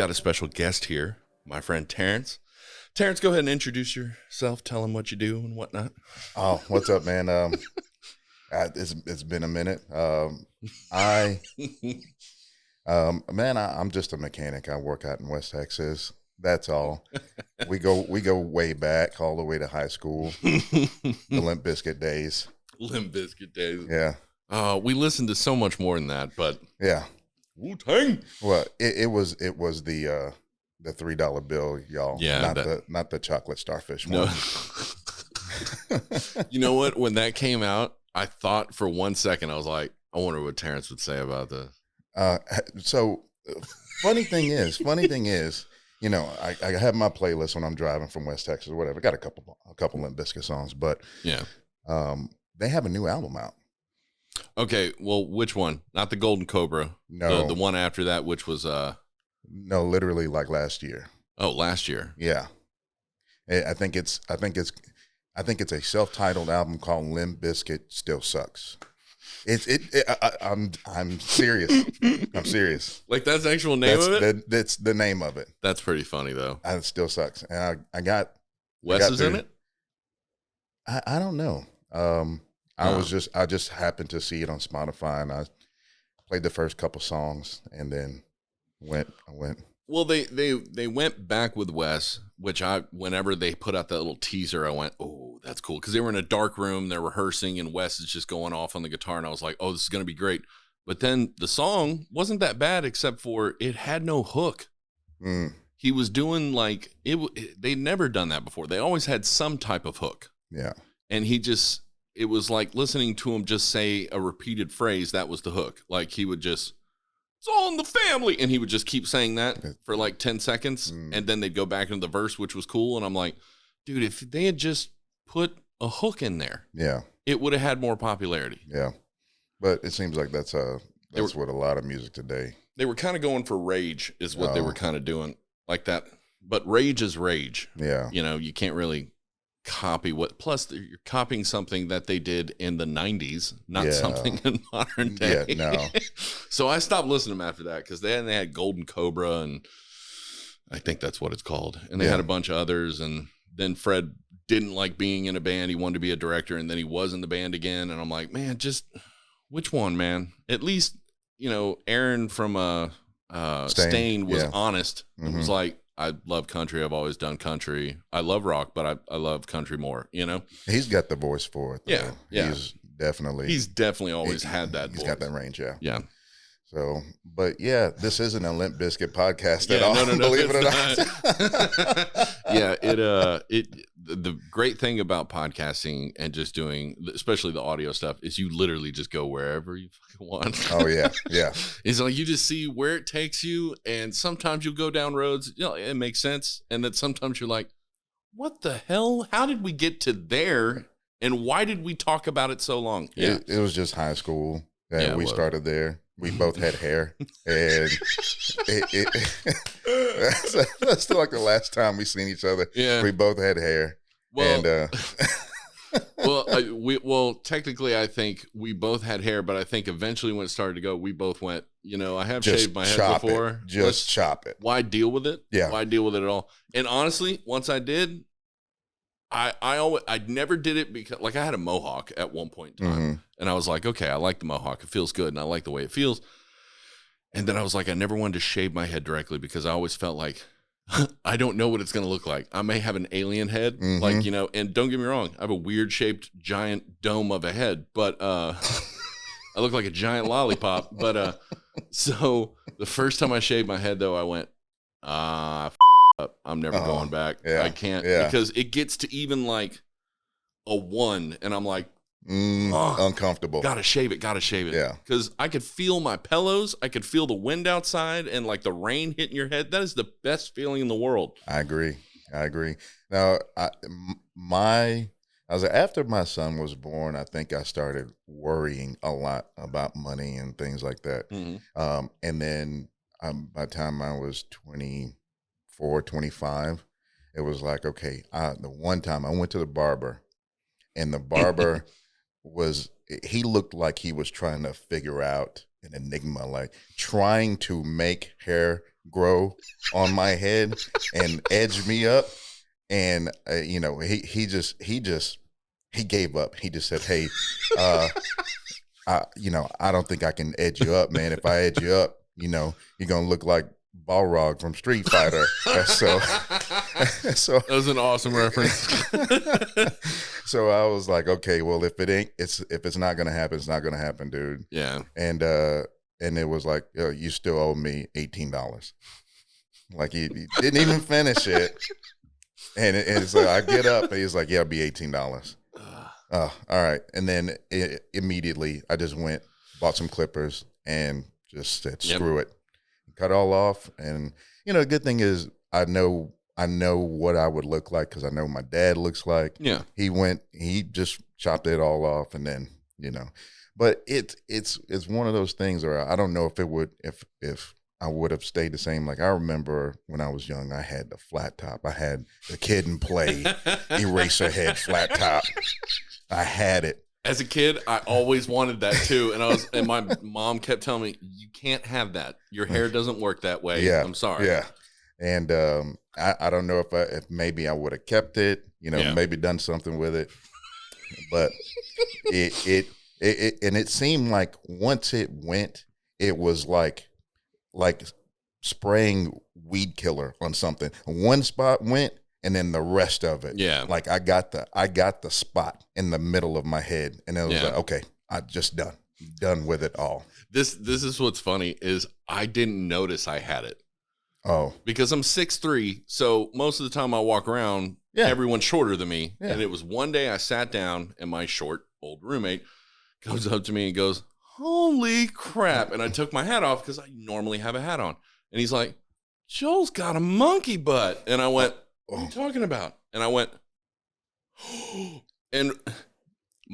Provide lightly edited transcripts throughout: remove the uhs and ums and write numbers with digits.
got a special guest here, my friend Terrance. Terrance, go ahead and introduce yourself. Tell him what you do and whatnot. Oh, what's up, man? It's been a minute. I'm just a mechanic. I work out in West Texas. That's all. We go way back, all the way to high school. The Limp Bizkit days. Limp Bizkit days. Yeah. We listened to so much more than that, but yeah. Wu-Tang. Well, it was the $3 bill, y'all. Yeah, not the chocolate starfish no. one. You know what? When that came out, I thought for 1 second, I was like, I wonder what Terrance would say about this. So funny thing is, you know, I have my playlist when I'm driving from West Texas or whatever. I got a couple Limp Bizkit songs, but yeah, they have a new album out. Okay, well, which one? Not the Golden Cobra. No, the one after that, which was no, literally like last year. Oh, last year. Yeah, I think it's a self-titled album called Limp Bizkit Still Sucks. I'm serious. I'm serious. Like that's the actual name of it? That's the name of it. That's pretty funny though. It still sucks. And I got Wes is in it? I don't know. I just happened to see it on Spotify and I played the first couple songs and then I went. Well, they went back with Wes, which whenever they put out that little teaser, I went, oh, that's cool. Because they were in a dark room, they're rehearsing, and Wes is just going off on the guitar, and I was like, oh, this is going to be great. But then the song wasn't that bad, except for it had no hook. Mm. He was doing like, they'd never done that before. They always had some type of hook. Yeah. And it was like listening to him just say a repeated phrase, that was the hook. Like he would just, it's all in the family. And he would just keep saying that for like 10 seconds. And then they'd go back into the verse, which was cool. And I'm like, dude, if they had just put a hook in there, yeah, it would have had more popularity. Yeah. But it seems like that's what a lot of music today. They were kind of going for rage is what they were kind of doing like that. But rage is rage. Yeah. You know, you can't really copy plus you're copying something that they did in the 90s, not something in modern day. Yeah, no. So I stopped listening to them after that because they had Golden Cobra and I think that's what it's called. And they had a bunch of others. And then Fred didn't like being in a band. He wanted to be a director and then he was in the band again. And I'm like, man, just which one, man? At least, you know, Aaron from Stain was honest. It was like, I love country. I've always done country. I love rock, but I love country more, you know? He's got the voice for it, though. Yeah. He's definitely always had that voice. He's got that range, yeah. Yeah. So, but yeah, this isn't a Limp Bizkit podcast at all. No, believe it or not. Yeah, the great thing about podcasting and just doing, especially the audio stuff, is you literally just go wherever you fucking want. Oh yeah, yeah. It's like you just see where it takes you, and sometimes you'll go down roads, you know, it makes sense, and then sometimes you're like, what the hell? How did we get to there? And why did we talk about it so long? Yeah, it was just high school that we started there. We both had hair, and that's still like the last time we seen each other. Yeah, we both had hair, well, and technically, I think we both had hair, but I think eventually when it started to go, we both went, you know, I have shaved my head before. Just chop it. Why deal with it? Yeah, why deal with it at all? And honestly, once I did, I never did it because like I had a mohawk at one point in time and I was like, okay, I like the mohawk. It feels good. And I like the way it feels. And then I was like, I never wanted to shave my head directly because I always felt like I don't know what it's going to look like. I may have an alien head, like, you know, and don't get me wrong. I have a weird shaped giant dome of a head, but, I look like a giant lollipop. But, so the first time I shaved my head though, I went, I'm never going back. Yeah, I can't because it gets to even like a 1 and I'm like uncomfortable. Gotta shave it. Yeah. Because I could feel my pillows. I could feel the wind outside and like the rain hitting your head. That is the best feeling in the world. I agree. Now, after my son was born, I think I started worrying a lot about money and things like that. And then by the time I was 24, 25, it was like, okay, the one time I went to the barber and the barber he looked like he was trying to figure out an enigma, like trying to make hair grow on my head and edge me up. And you know, he gave up. He just said, "Hey, you know, I don't think I can edge you up, man. If I edge you up, you know, you're gonna look like Balrog from Street Fighter." So that was an awesome reference. So I was like, okay, well, if it's not gonna happen, it's not gonna happen, dude. Yeah. And it was like, you still owe me $18. Like he didn't even finish it. And so I get up and he's like, yeah, it'll be $18. All right. And then immediately I just went, bought some clippers and just said, screw it. Cut all off. And, you know, the good thing is I know what I would look like because I know my dad looks like. Yeah. He just chopped it all off and then, you know. But it's one of those things where I don't know if it would if I would have stayed the same. Like I remember when I was young, I had the flat top. I had the Kid and Play eraser head flat top. I had it. As a kid, I always wanted that too. And my mom kept telling me, you can't have that. Your hair doesn't work that way. Yeah. I'm sorry. Yeah. And I don't know if maybe I would have kept it, you know, maybe done something with it. But it seemed like once it went, it was like spraying weed killer on something. One spot went, and then the rest of it. Yeah. Like I got the spot in the middle of my head, and it was like, okay, I just done with it all. This is what's funny is I didn't notice I had it. Oh, because I'm 6'3", so most of the time I walk around, everyone's shorter than me. Yeah. And it was one day I sat down, and my short old roommate comes up to me and goes, "Holy crap!" And I took my hat off because I normally have a hat on, and he's like, "Joel's got a monkey butt," and I went, "What are you talking about?" And I went, and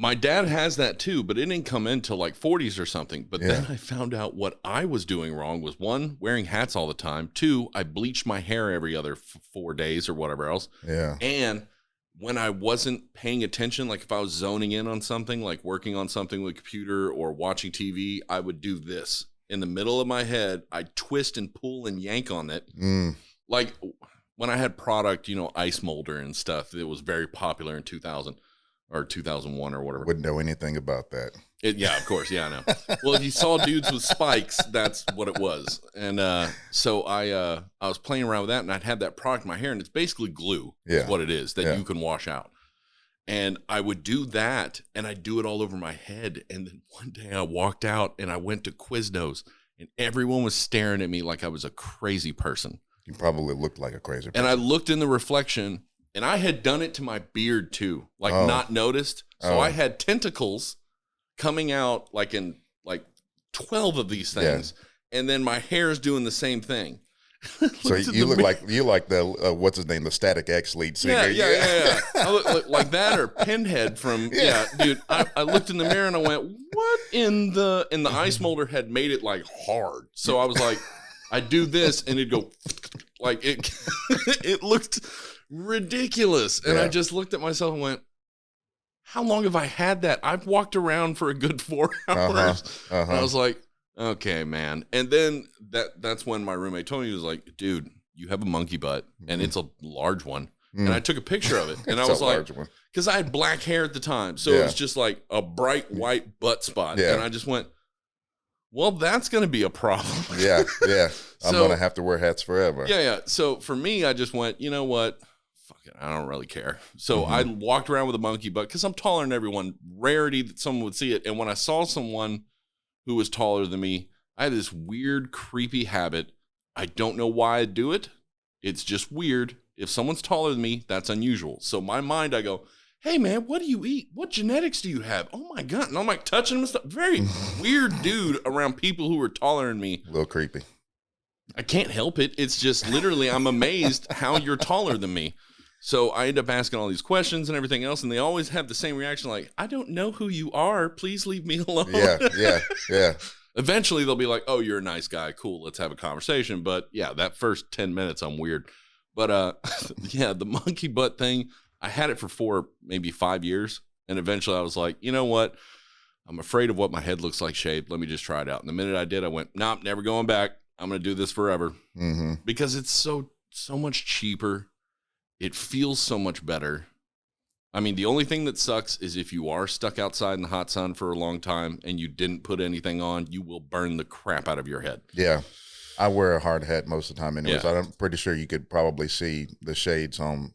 my dad has that too, but it didn't come in till like 40s or something. But then I found out what I was doing wrong was, one, wearing hats all the time. Two, I bleached my hair every other 4 days or whatever else. Yeah. And when I wasn't paying attention, like if I was zoning in on something, like working on something with a computer or watching TV, I would do this. In the middle of my head, I'd twist and pull and yank on it. Like when I had product, you know, ice molder and stuff, it was very popular in 2000 or 2001 or whatever. Wouldn't know anything about that. Yeah, of course. Yeah, I know. Well, if you saw dudes with spikes, that's what it was. And so I was playing around with that, and I'd have that product in my hair, and it's basically glue is what it is that you can wash out. And I would do that, and I'd do it all over my head. And then one day I walked out, and I went to Quiznos, and everyone was staring at me like I was a crazy person. You probably looked like a crazy person. And I looked in the reflection, and I had done it to my beard too, like not noticed. So I had tentacles coming out like in like 12 of these things. Yeah. And then my hair's doing the same thing. So you look like the what's his name, the Static X lead singer. Yeah. I look like that or Pinhead from dude. I looked in the mirror and I went, what in the ice molder had made it like hard. So I was like, I do this and it'd go like it. It looked ridiculous, and I just looked at myself and went, how long have I had that? I've walked around for a good 4 hours. And I was like, okay, man. And then that's when my roommate told me, he was like, dude, you have a monkey butt, and it's a large one. And I took a picture of it, and I was like, because I had black hair at the time, so it was just like a bright white butt spot. And I just went, well, that's going to be a problem. Yeah. I'm going to have to wear hats forever. Yeah. So for me, I just went, you know what? Fuck it. I don't really care. So I walked around with a monkey butt because I'm taller than everyone. Rarity that someone would see it. And when I saw someone who was taller than me, I had this weird, creepy habit. I don't know why I do it. It's just weird. If someone's taller than me, that's unusual. So my mind, I go, hey, man, what do you eat? What genetics do you have? Oh, my God. And I'm like touching him and stuff. Very weird dude around people who are taller than me. A little creepy. I can't help it. It's just literally I'm amazed how you're taller than me. So I end up asking all these questions and everything else, and they always have the same reaction like, I don't know who you are. Please leave me alone. Yeah. Eventually they'll be like, oh, you're a nice guy. Cool. Let's have a conversation. But, yeah, that first 10 minutes I'm weird. But, the monkey butt thing, I had it for maybe 5 years. And eventually I was like, you know what? I'm afraid of what my head looks like shaved. Let me just try it out. And the minute I did, I went, nope, never going back. I'm going to do this forever because it's so much cheaper. It feels so much better. I mean, the only thing that sucks is if you are stuck outside in the hot sun for a long time and you didn't put anything on, you will burn the crap out of your head. Yeah. I wear a hard hat most of the time anyway, so I'm pretty sure you could probably see the shades on.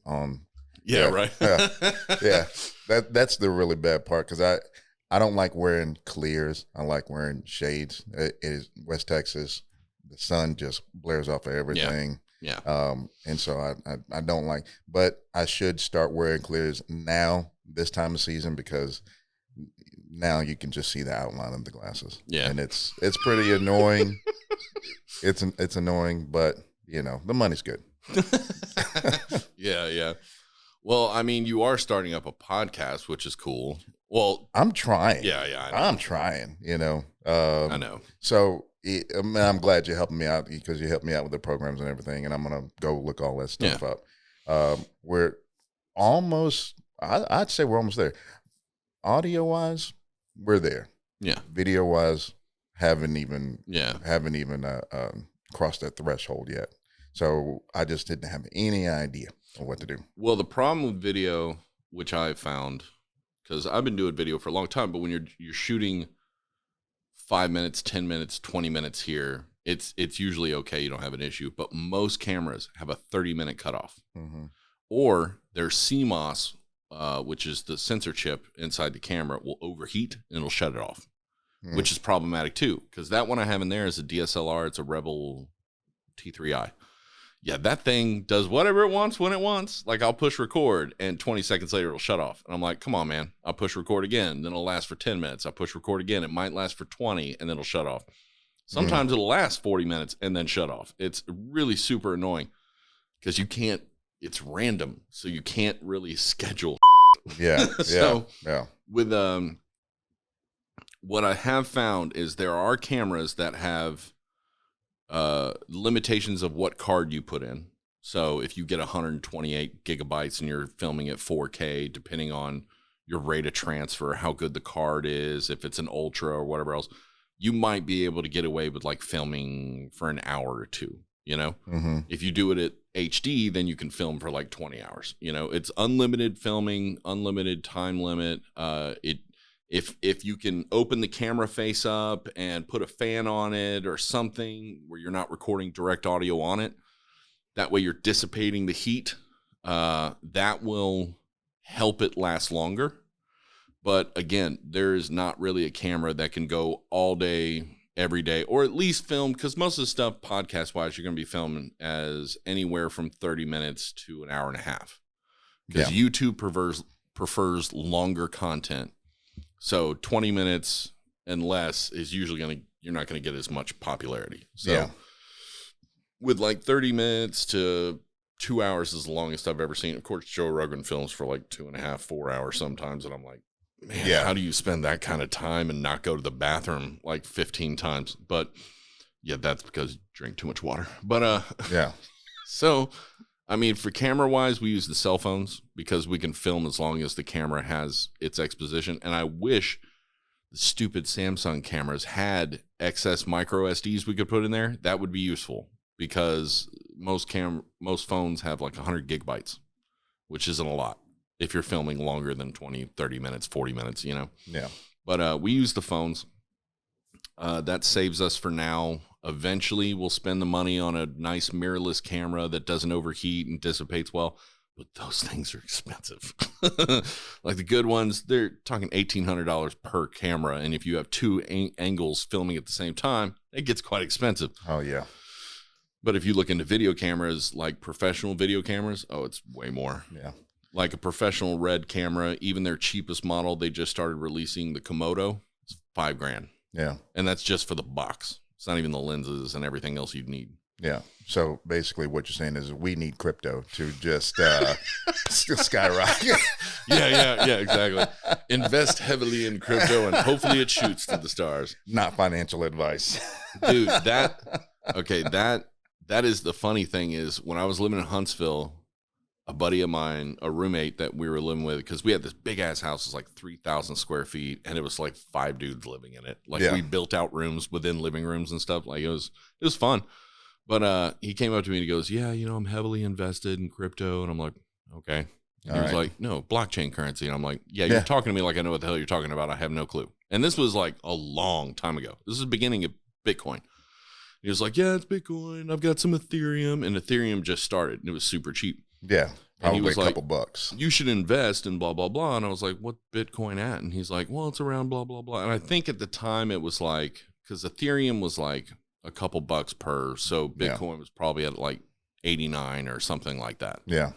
Yeah, right. Yeah. That's the really bad part because I don't like wearing clears. I like wearing shades. It is West Texas. The sun just blares off of everything. Yeah. And so I don't like, but I should start wearing clears now this time of season because now you can just see the outline of the glasses. Yeah. And it's pretty annoying. It's annoying, but you know, the money's good. Yeah. Well, I mean, you are starting up a podcast, which is cool. Well, I'm trying. Yeah. I'm trying, you know. I know. So I'm glad you're helping me out because you helped me out with the programs and everything, and I'm going to go look all that stuff up. We're almost, I'd say we're almost there. Audio-wise, we're there. Yeah. Video-wise, haven't even crossed that threshold yet. So I just didn't have any idea of what to do. Well, the problem with video, which I found, because I've been doing video for a long time, but when you're shooting 5 minutes, 10 minutes, 20 minutes here, it's usually okay. You don't have an issue. But most cameras have a 30-minute cutoff. Or their CMOS, which is the sensor chip inside the camera, will overheat and it'll shut it off, which is problematic too. Because that one I have in there is a DSLR. It's a Rebel T3i. Yeah, that thing does whatever it wants when it wants. Like, I'll push record, and 20 seconds later, it'll shut off. And I'm like, come on, man. I'll push record again. Then it'll last for 10 minutes. I'll push record again. It might last for 20, and then it'll shut off. Sometimes it'll last 40 minutes and then shut off. It's really super annoying because you can't, it's random. So you can't really schedule. Yeah. So with what I have found is there are cameras that have limitations of what card you put in. So if you get 128 gigabytes and you're filming at 4K, depending on your rate of transfer, how good the card is, if it's an ultra or whatever else, you might be able to get away with like filming for an hour or two, you know? If you do it at HD, then you can film for like 20 hours. You know, it's unlimited filming, unlimited time limit. If you can open the camera face up and put a fan on it or something where you're not recording direct audio on it, that way you're dissipating the heat, that will help it last longer. But again, there is not really a camera that can go all day, every day, or at least film, because most of the stuff podcast-wise, you're going to be filming as anywhere from 30 minutes to an hour and a half. Because YouTube prefers longer content. So 20 minutes and less is usually you're not going to get as much popularity. So with like 30 minutes to 2 hours is the longest I've ever seen. Of course, Joe Rogan films for like 2.5, 4 hours sometimes. And I'm like, man, how do you spend that kind of time and not go to the bathroom like 15 times? But yeah, that's because you drink too much water. But so I mean, for camera wise, we use the cell phones because we can film as long as the camera has its exposition. And I wish the stupid Samsung cameras had excess micro SDs we could put in there. That would be useful because most phones have like 100 gigabytes, which isn't a lot if you're filming longer than 20, 30 minutes, 40 minutes, you know? Yeah. But we use the phones. That saves us for now. Eventually, we'll spend the money on a nice mirrorless camera that doesn't overheat and dissipates well. But those things are expensive. Like the good ones, they're talking $1,800 per camera. And if you have two angles filming at the same time, it gets quite expensive. Oh, yeah. But if you look into video cameras, like professional video cameras, it's way more. Yeah. Like a professional Red camera, even their cheapest model, they just started releasing the Komodo. It's $5,000. Yeah. And that's just for the box. It's not even the lenses and everything else you'd need. Yeah. So basically what you're saying is we need crypto to just skyrocket. Yeah, exactly. Invest heavily in crypto and hopefully it shoots to the stars. Not financial advice. Dude, that is the funny thing is when I was living in Huntsville, a buddy of mine, a roommate that we were living with, because we had this big ass house, it was like 3,000 square feet, and it was like 5 dudes living in it. Like we built out rooms within living rooms and stuff. Like it was fun. But he came up to me and he goes, yeah, I'm heavily invested in crypto. And I'm like, okay. And he was like, no, blockchain currency. And I'm like, yeah, you're talking to me like I know what the hell you're talking about. I have no clue. And this was like a long time ago. This is the beginning of Bitcoin. He was like, yeah, it's Bitcoin. I've got some Ethereum. And Ethereum just started. And it was super cheap. Yeah, probably and he was a couple like, bucks. You should invest in blah, blah, blah. And I was like, what Bitcoin at? And he's like, well, it's around blah, blah, blah. And I think at the time it was like, because Ethereum was like a couple bucks per. So Bitcoin was probably at like 89 or something like that. Yeah.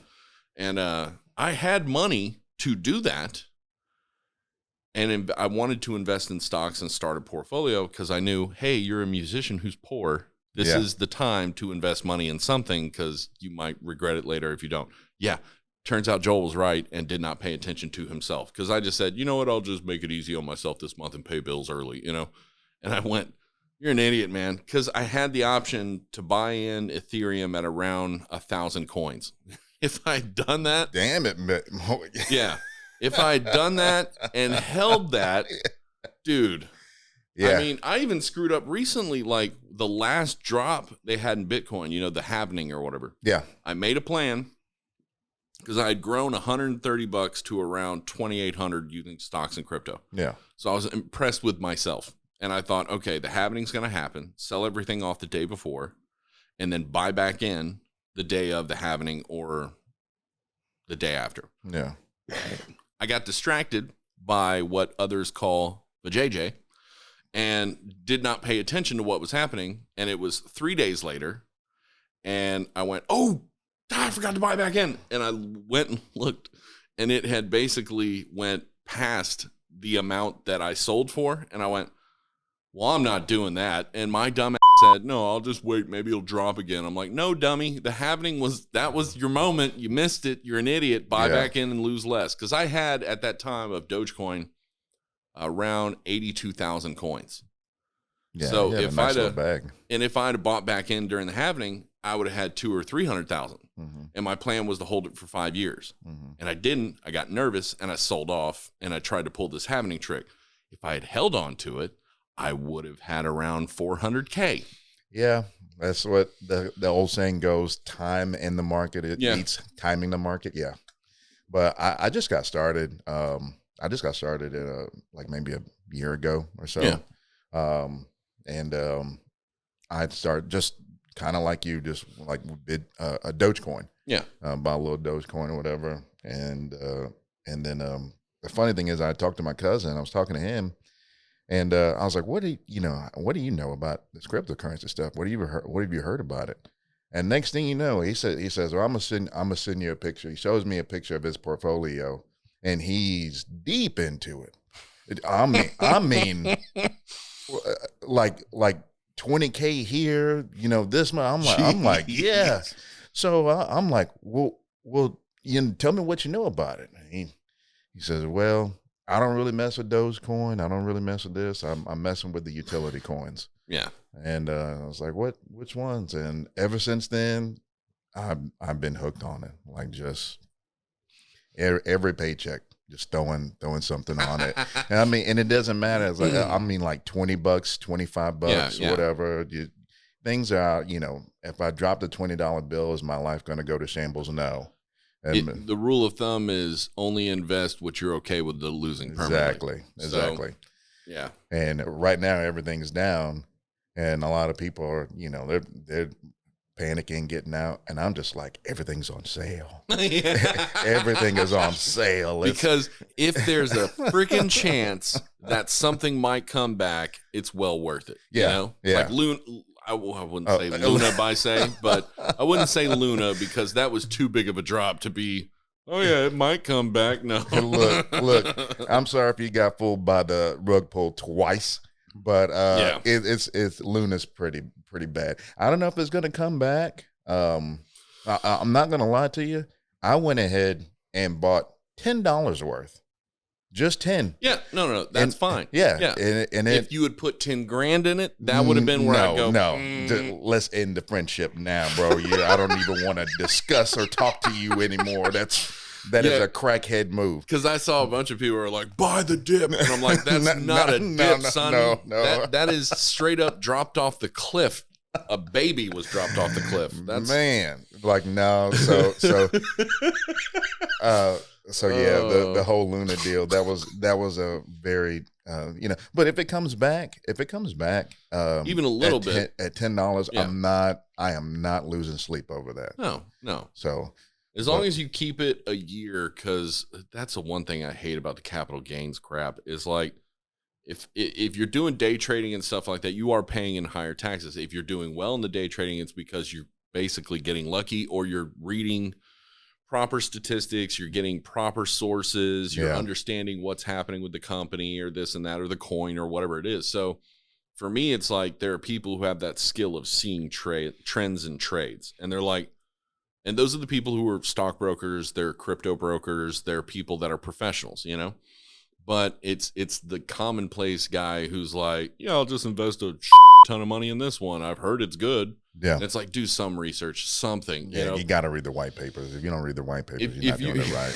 And I had money to do that. And I wanted to invest in stocks and start a portfolio because I knew, hey, you're a musician who's poor. This is the time to invest money in something because you might regret it later if you don't. Yeah. Turns out Joel was right and did not pay attention to himself because I just said, you know what? I'll just make it easy on myself this month and pay bills early, And I went, you're an idiot, man. Because I had the option to buy in Ethereum at around 1,000 coins. If I'd done that. Damn it. Yeah. If I'd done that and held that, dude. Yeah. I mean, I even screwed up recently, like the last drop they had in Bitcoin, the halving or whatever. Yeah. I made a plan because I had grown $130 to around 2,800 using stocks and crypto. Yeah. So I was impressed with myself. And I thought, okay, the halving's going to happen. Sell everything off the day before and then buy back in the day of the halving or the day after. Yeah. I got distracted by what others call the JJ and did not pay attention to what was happening. And it was 3 days later. And I went, oh, I forgot to buy back in. And I went and looked and it had basically went past the amount that I sold for. And I went, well, I'm not doing that. And my dumb ass said, no, I'll just wait. Maybe it'll drop again. I'm like, no, dummy. The halving that was your moment. You missed it. You're an idiot. Buy back in and lose less. Because I had at that time of Dogecoin around 82,000 coins. Yeah, so if I'd have bought back in during the halving, I would have had 200,000 or 300,000. Mm-hmm. And my plan was to hold it for 5 years. Mm-hmm. And I didn't. I got nervous and I sold off and I tried to pull this halving trick. If I had held on to it, I would have had around 400K. Yeah, that's what the old saying goes, time in the market. It beats timing the market. Yeah. But I just got started. I just got started like maybe a year ago or so. Yeah. I started just kind of like you, just like did a Dogecoin. Yeah. Bought a little Dogecoin or whatever. And then the funny thing is I talked to my cousin. I was talking to him. And I was like, what do you know about this cryptocurrency stuff? What have you heard about it? And next thing you know, he says, well, I'm gonna send you a picture. He shows me a picture of his portfolio, and he's deep into it. I mean, like 20K here, this month. I'm like, yeah. So I'm like, well, tell me what you know about it. And he says, well, I don't really mess with Dogecoin. I don't really mess with this. I'm messing with the utility coins. Yeah. And I was like, which ones? And ever since then, I've been hooked on it. Like just every paycheck, just throwing something on it. And and it doesn't matter. It's like, like $20, $25, whatever. Things are, if I drop the $20 bill, is my life going to go to shambles? No. The rule of thumb is only invest what you're okay with the losing permanently. Exactly. So, yeah. And right now everything's down, and a lot of people are, they're panicking, getting out, and I'm just like, everything's on sale. Everything is on sale. Because if there's a freaking chance that something might come back, it's well worth it. Yeah. Like I wouldn't say Luna by say, but I wouldn't say Luna because that was too big of a drop to be, oh yeah, it might come back. No. Look, I'm sorry if you got fooled by the rug pull twice, but it's Luna's pretty bad. I don't know if it's going to come back. I'm not going to lie to you. I went ahead and bought $10 worth just 10. Yeah, no, that's fine. Yeah. And if you would put 10 grand in it, that would have been where I'd go. Let's end the friendship now, bro. I don't even want to discuss or talk to you anymore. That is a crackhead move. Because I saw a bunch of people who are like, buy the dip. And I'm like, that's not a dip, son. No. That is straight up dropped off the cliff. A baby was dropped off the cliff. Man, like, no. So yeah, the whole Luna deal, that was a very, but if it comes back, even a little bit at $10, I am not losing sleep over that. No. So as long as you keep it a year, because that's the one thing I hate about the capital gains crap is like, if you're doing day trading and stuff like that, you are paying in higher taxes. If you're doing well in the day trading, it's because you're basically getting lucky, or you're reading proper statistics, you're getting proper sources, you're understanding what's happening with the company or this and that or the coin or whatever it is. So for me, it's like there are people who have that skill of seeing trends and trades, and they're like, and those are the people who are stockbrokers, they're crypto brokers, they're people that are professionals, But it's the commonplace guy who's like, I'll just invest a ton of money in this one. I've heard it's good. Yeah. And it's like, do some research, something. Yeah, you got to read the white papers. If you don't read the white papers, you're not doing it right.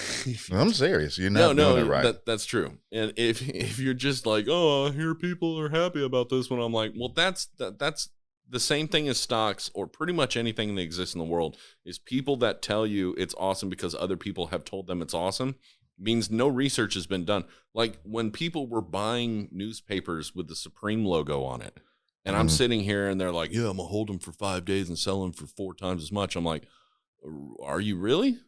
I'm serious. You're not doing it right. That's true. And if you're just like, oh, I hear people are happy about this one, I'm like, well, that's the same thing as stocks or pretty much anything that exists in the world is people that tell you it's awesome because other people have told them it's awesome. Means no research has been done. Like when people were buying newspapers with the Supreme logo on it, and I'm sitting here and they're like, yeah, I'm gonna hold them for 5 days and sell them for 4 times as much. I'm like, are you really?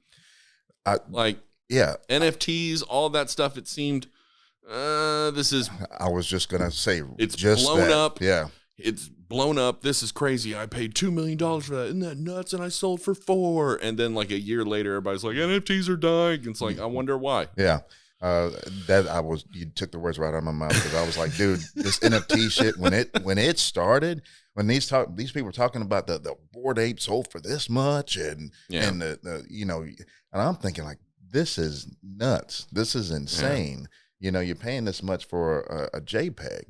NFTs, all that stuff. It seemed, this is. I was just gonna say, it's just blown that. up. Yeah. It's blown up. This is crazy. I paid $2 million for that. Isn't that nuts? And I sold for 4. And then like a year later, everybody's like, NFTs are dying. It's like, I wonder why. Yeah. You took the words right out of my mouth because I was like, dude, this NFT shit, when it started, when these people were talking about the Bored Ape sold for this much and the and I'm thinking like, this is nuts. This is insane. Yeah. You're paying this much for a JPEG.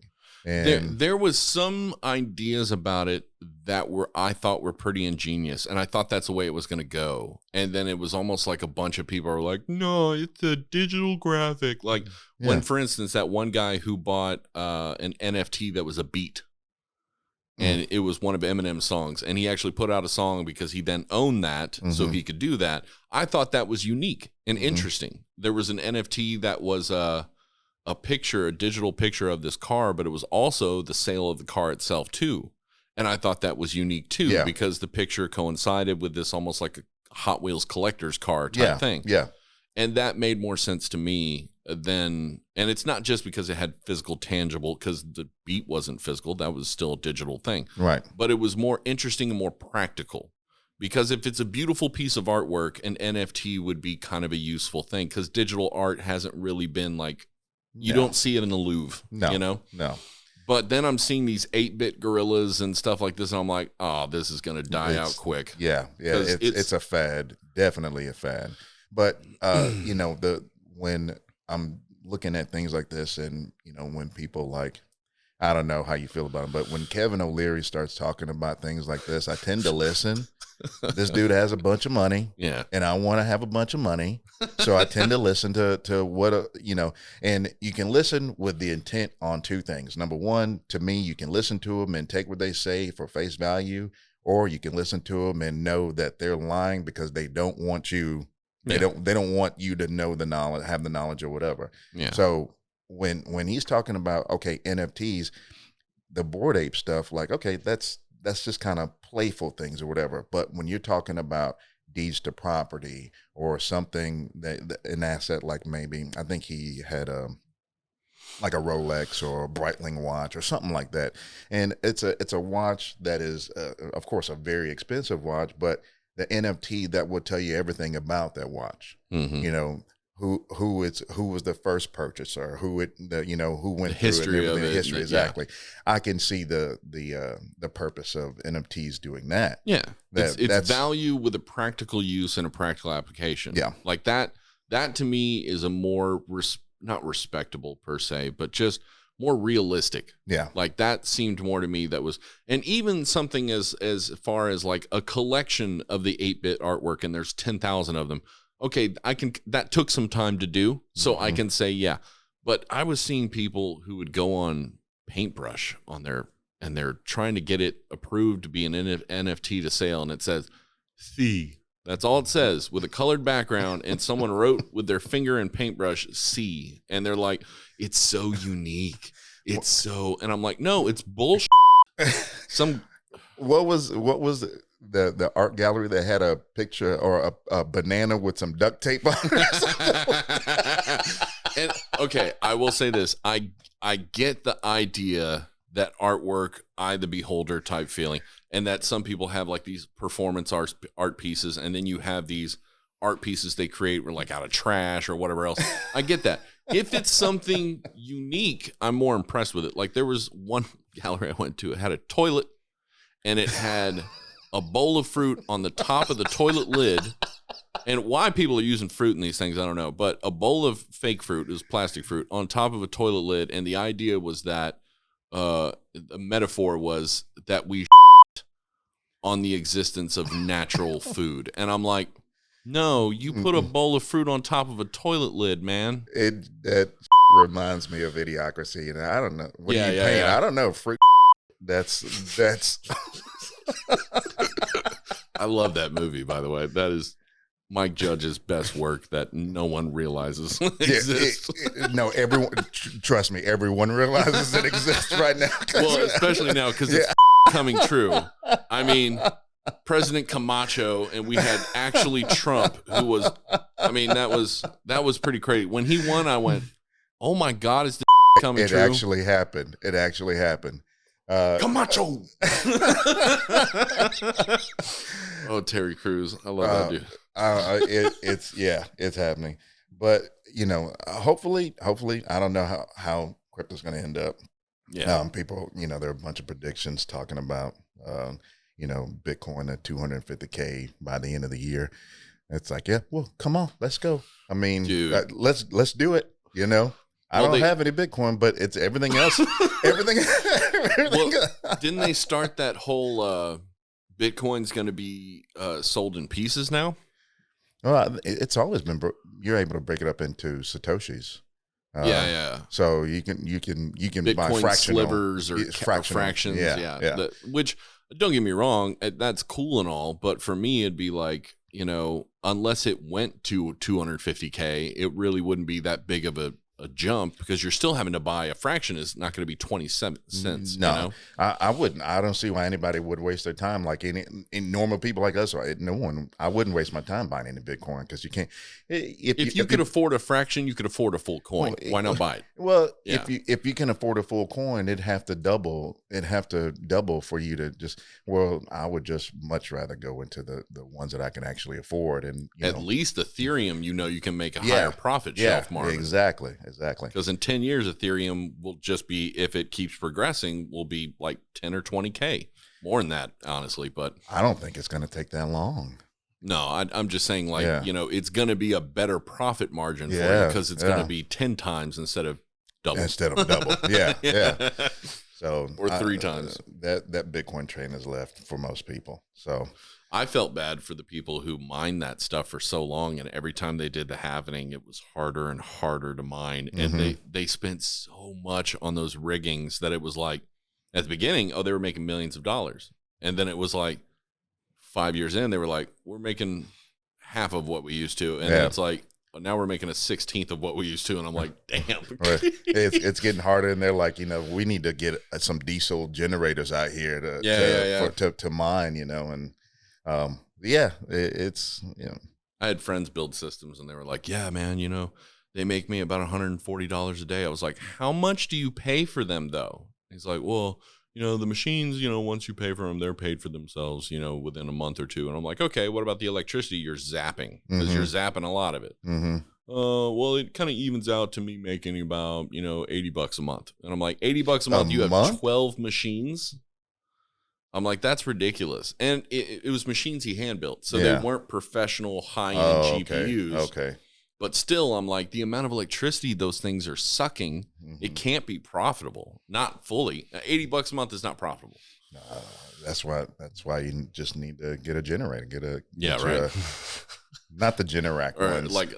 And there was some ideas about it that I thought were pretty ingenious, and I thought that's the way it was going to go. And then it was almost like a bunch of people were like, no, it's a digital graphic. Like when, for instance, that one guy who bought an NFT that was a beat, and it was one of Eminem's songs, and he actually put out a song because he then owned that, so he could do that. I thought that was unique and interesting. There was an NFT that was a digital picture of this car, but it was also the sale of the car itself too. And I thought that was unique too, because the picture coincided with this almost like a Hot Wheels collector's car type thing. Yeah. And that made more sense to me than, and it's not just because it had physical tangible, because the beat wasn't physical. That was still a digital thing. Right. But it was more interesting and more practical. Because if it's a beautiful piece of artwork, an NFT would be kind of a useful thing, because digital art hasn't really been like, you don't see it in the Louvre, No. But then I'm seeing these 8-bit gorillas and stuff like this, and I'm like, oh, this is going to die out quick. Yeah, it's a fad, definitely a fad. But when I'm looking at things like this, and when people like, I don't know how you feel about them, but when Kevin O'Leary starts talking about things like this, I tend to listen. This dude has a bunch of money, and I want to have a bunch of money, so I tend to listen to what and you can listen with the intent on 2 things. Number one, to me, you can listen to them and take what they say for face value, or you can listen to them and know that they're lying because they don't want you. They don't want you to know the knowledge, have the knowledge, or whatever. Yeah. So when he's talking about NFTs, the Bored Ape stuff, like that's just kind of playful things or whatever. But when you're talking about deeds to property or something that an asset, like maybe I think he had like a Rolex or a Breitling watch or something like that, and it's a watch that is of course a very expensive watch, but the NFT that will tell you everything about that watch. Who was the first purchaser, who went through it, and the history exactly. I can see the purpose of NFTs doing that. Yeah, it's value with a practical use and a practical application. Yeah, like that to me is a more not respectable per se, but just more realistic. Yeah. Like that seemed more to me that was, and even something as far as like a collection of the 8-bit artwork, and there's 10,000 of them. Okay, that took some time to do, so I can say, yeah. But I was seeing people who would go on Paintbrush on their, and they're trying to get it approved to be an NFT to sale, and it says C. That's all it says, with a colored background, and someone wrote with their finger in Paintbrush C, and they're like, it's so unique. It's so, and I'm like, no, it's bullshit. What was the art gallery that had a picture or a banana with some duct tape on it? And okay, I will say this. I get the idea that artwork, eye the beholder type feeling, and that some people have like these performance art pieces, and then you have these art pieces they create like out of trash or whatever else. I get that. If it's something unique, I'm more impressed with it. Like there was one gallery I went to, it had a toilet, and it had a bowl of fruit on the top of the toilet lid. And why people are using fruit in these things, I don't know. But a bowl of fake fruit, it was plastic fruit, on top of a toilet lid. And the idea was that the metaphor was that we on the existence of natural food. And I'm like, no, you put a bowl of fruit on top of a toilet lid, man. That reminds me of Idiocracy. And I don't know. What do you paint? Yeah. I don't know. Fruit. That's I love that movie, by the way. That is Mike Judge's best work that no one realizes exists. No, everyone, trust me, everyone realizes it exists right now. Well, especially now because it's coming true. I mean, President Camacho, and we had actually Trump, who was, I mean, that was pretty crazy. When he won, I went, oh my God, is this coming true? It actually happened. It actually happened. Camacho. Oh, Terry Crews. I love that dude. It's happening. But, you know, hopefully, I don't know how crypto's going to end up. Yeah. People, you know, there are a bunch of predictions talking about, you know, Bitcoin at 250K by the end of the year. It's like, yeah, well, come on, let's go. I mean, let's do it. You know, I don't have any Bitcoin, but it's everything else. everything. Well, didn't they start that whole Bitcoin's going to be sold in pieces now? Well, it's always been. You're able to break it up into Satoshis. So you can Bitcoin buy fractional slivers or fractions. Yeah. Which, don't get me wrong, that's cool and all, but for me, it'd be like, you know, unless it went to 250K, it really wouldn't be that big of a jump, because you're still having to buy a fraction is not going to be 27 cents. No, you know? I wouldn't. I don't see why anybody would waste their time. Like any normal people like us, no one. I wouldn't waste my time buying any Bitcoin, because you can't. If you could afford a fraction, you could afford a full coin. Why not buy it? Well, if you can afford a full coin, it'd have to double. It'd have to double for you to just. Well, I would just much rather go into the ones that I can actually afford, and at least Ethereum, you know, you can make a higher profit shelf margin. Exactly. Because in 10 years, Ethereum will just be, if it keeps progressing, will be like 10 or 20K. More than that, honestly. But I don't think it's going to take that long. No, I'm just saying, like, you know, it's going to be a better profit margin for you, because it's going to be 10 times instead of double. Yeah. So or 3 times. That Bitcoin train has left for most people. So I felt bad for the people who mined that stuff for so long, and every time they did the halvening, it was harder and harder to mine. And they spent so much on those riggings that it was like, at the beginning, they were making millions of dollars. And then it was like 5 years in, they were like, we're making half of what we used to. And then it's like, now we're making a 16th of what we used to. And I'm like, damn. It's getting harder. And they're like, you know, we need to get some diesel generators out here to mine, you know, and it's, you know. I had friends build systems, and they were like, yeah, man, you know, they make me about $140 a day. I was like, how much do you pay for them, though? He's like, well, you know, the machines, you know, once you pay for them, they're paid for themselves, you know, within a month or two. And I'm like, okay, what about the electricity you're zapping? Because you're zapping a lot of it. Well, it kind of evens out to me making about, you know, $80 a month. And I'm like, $80 a month? You have 12 machines? I'm like, that's ridiculous. And it was machines he hand built. So they weren't professional high-end GPUs. Okay. But still, I'm like, the amount of electricity those things are sucking, it can't be profitable. Not fully. $80 a month is not profitable. That's why you just need to get a generator. Right. Not the Generac ones. Like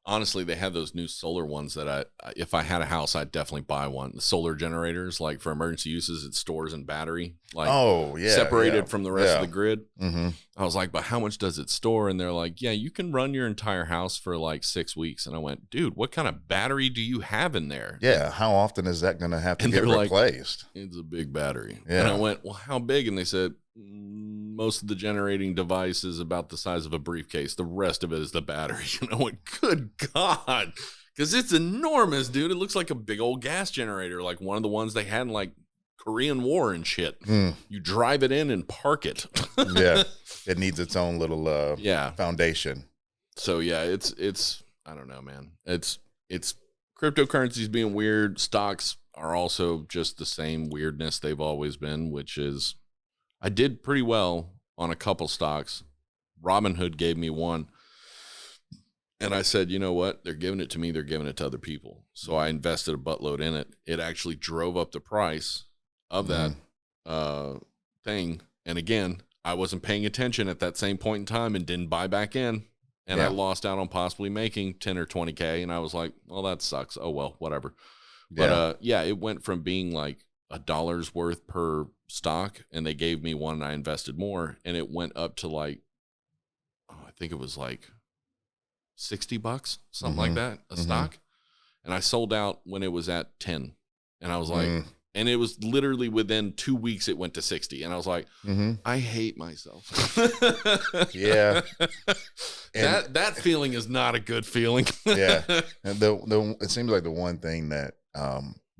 honestly, they have those new solar ones that if I had a house, I'd definitely buy one. The solar generators, like for emergency uses, it stores in battery, like separated from the rest of the grid. I was like, but how much does it store? And they're like, yeah, you can run your entire house for like 6 weeks. And I went, dude, what kind of battery do you have in there? Yeah, how often is that going to have to get replaced? Like, it's a big battery. Yeah. And I went, well, how big? And they said, most of the generating device is about the size of a briefcase. The rest of it is the battery. And I went, good God. Because it's enormous, dude. It looks like a big old gas generator, like one of the ones they had in like Korean War and shit. You drive it in and park it. Yeah. It needs its own little foundation. So yeah, it's I don't know, man. It's cryptocurrencies being weird. Stocks are also just the same weirdness they've always been, which is I did pretty well on a couple stocks. Robinhood gave me one. And I said, you know what? They're giving it to me. They're giving it to other people. So I invested a buttload in it. It actually drove up the price of that thing. And again, I wasn't paying attention at that same point in time and didn't buy back in. And I lost out on possibly making 10 or 20K. And I was like, well, that sucks. Oh, well, whatever. But it went from being like $1 worth per stock, and they gave me one and I invested more, and it went up to like, I think it was like $60, something like that, a stock. And I sold out when it was at 10. And I was like, and it was literally within 2 weeks, it went to 60. And I was like, I hate myself. Yeah. That feeling is not a good feeling. Yeah. And it seems like the one thing that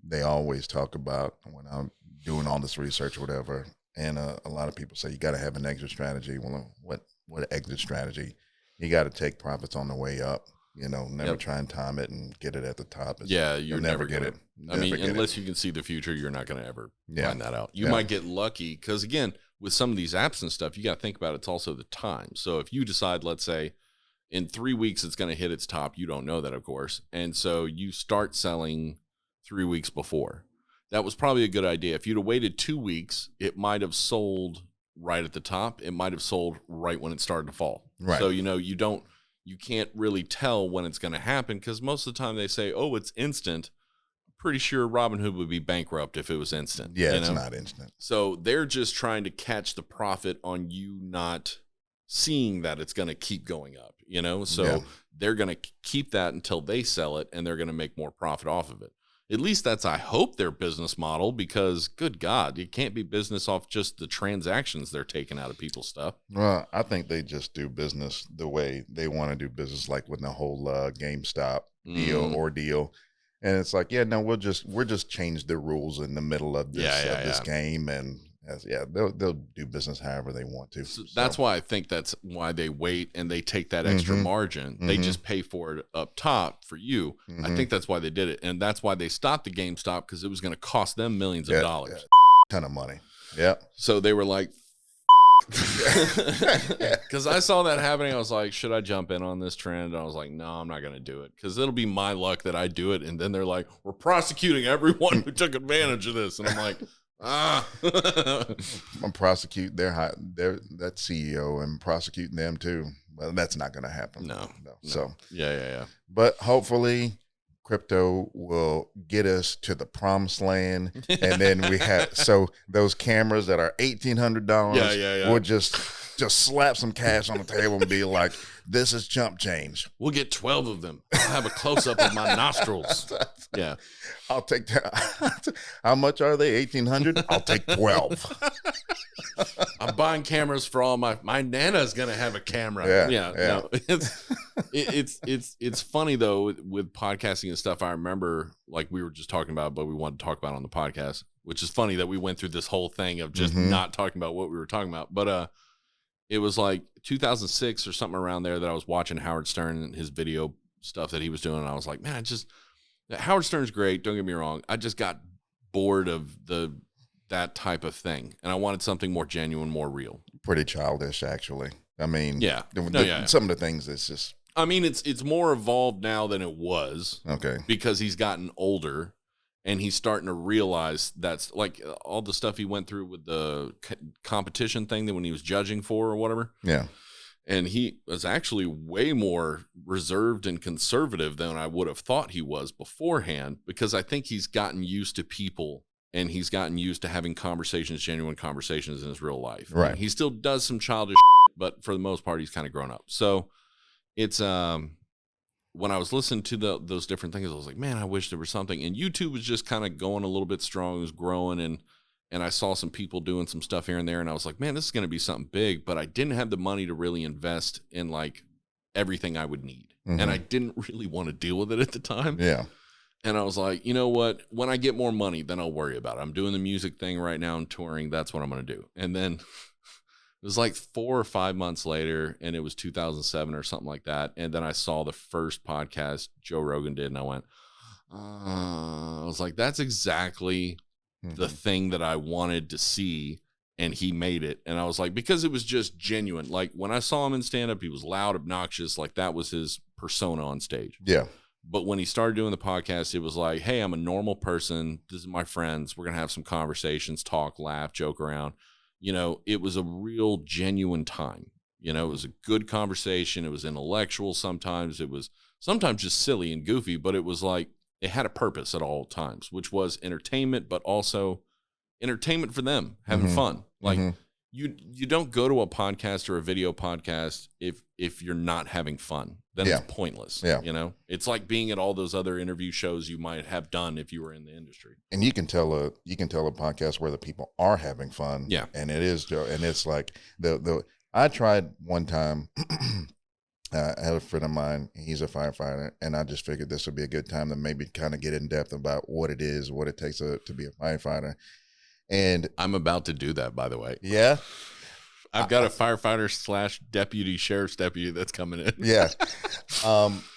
they always talk about when I'm doing all this research or whatever, and a lot of people say you got to have an exit strategy. Well, what exit strategy? You got to take profits on the way up. You know, never try and time it and get it at the top. You'll never get it. I mean, unless it. You can see the future, you're not going to ever find that out. You might get lucky because, again, with some of these apps and stuff, you got to think about it's also the time. So if you decide, let's say, in 3 weeks it's going to hit its top, you don't know that, of course, and so you start selling 3 weeks before. That was probably a good idea. If you'd have waited 2 weeks, it might have sold right at the top. It might have sold right when it started to fall. Right. So, you can't really tell when it's going to happen because most of the time they say, oh, it's instant. Pretty sure Robinhood would be bankrupt if it was instant. Yeah, it's not instant. So they're just trying to catch the profit on you not seeing that it's going to keep going up, So they're going to keep that until they sell it, and they're going to make more profit off of it. At least that's, I hope, their business model, because good God, it can't be business off just the transactions they're taking out of people's stuff. Well, I think they just do business the way they want to do business, like with the whole GameStop ordeal. And it's like, we'll just change the rules in the middle of this game, and they'll do business however they want to. So that's why I think that's why they wait and they take that extra margin. They just pay for it up top for you. I think that's why they did it, and that's why they stopped the GameStop, because it was going to cost them millions of dollars, ton of money. Yeah. So they were like, because I saw that happening. I was like, should I jump in on this trend? And I was like, no, I'm not going to do it, because it'll be my luck that I do it, and then they're like, we're prosecuting everyone who took advantage of this, and I'm like, I'm prosecute that CEO and prosecuting them too. Well, that's not going to happen. No. So yeah. But hopefully, crypto will get us to the promised land, and then we have those cameras that are $1,800. We'll just slap some cash on the table and be like, this is chump change. We'll get 12 of them. I'll have a close-up of my nostrils. Yeah. I'll take that. How much are they? 1,800? I'll take 12. I'm buying cameras for all my Nana's going to have a camera. Yeah. No, it's funny, though, with podcasting and stuff. I remember, like we were just talking about, but we wanted to talk about on the podcast, which is funny that we went through this whole thing of just not talking about what we were talking about. But it was like 2006 or something around there that I was watching Howard Stern and his video stuff that he was doing. And I was like, man, Howard Stern's great. Don't get me wrong. I just got bored of that type of thing. And I wanted something more genuine, more real. Pretty childish, actually. I mean, yeah. Some of the things, it's just I mean, it's more evolved now than it was. Okay. Because he's gotten older and he's starting to realize that's like all the stuff he went through with the competition thing that when he was judging for or whatever. Yeah. And he was actually way more reserved and conservative than I would have thought he was beforehand, because I think he's gotten used to people and he's gotten used to having conversations, genuine conversations in his real life. Right. And he still does some childish shit, but for the most part, he's kind of grown up. So it's, when I was listening to those different things, I was like, man, I wish there was something. And YouTube was just kind of going a little bit strong. It was growing, and I saw some people doing some stuff here and there, and I was like, man, this is going to be something big. But I didn't have the money to really invest in like everything I would need. Mm-hmm. And I didn't really want to deal with it at the time. Yeah. And I was like, you know what? When I get more money, then I'll worry about it. I'm doing the music thing right now and touring. That's what I'm going to do. And then it was like 4 or 5 months later, and it was 2007 or something like that. And then I saw the first podcast Joe Rogan did, and I went, I was like, that's exactly the thing that I wanted to see. And he made it. And I was like, because it was just genuine. Like when I saw him in stand-up, he was loud, obnoxious. Like that was his persona on stage. Yeah. But when he started doing the podcast, it was like, hey, I'm a normal person. This is my friends. We're going to have some conversations, talk, laugh, joke around. You know, it was a real genuine time. You know, it was a good conversation. It was intellectual sometimes. It was sometimes just silly and goofy, but it was like it had a purpose at all times, which was entertainment, but also entertainment for them, having fun. Like you don't go to a podcast or a video podcast if you're not having fun. Then it's pointless. Yeah. You know, it's like being at all those other interview shows you might have done if you were in the industry. And you can tell a podcast where the people are having fun. Yeah. And it is, and it's like I tried one time. I had a friend of mine, he's a firefighter, and I just figured this would be a good time to maybe kind of get in depth about what it is, what it takes to be a firefighter. And I'm about to do that, by the way. Yeah. I've got a firefighter / deputy sheriff's deputy that's coming in. Yeah.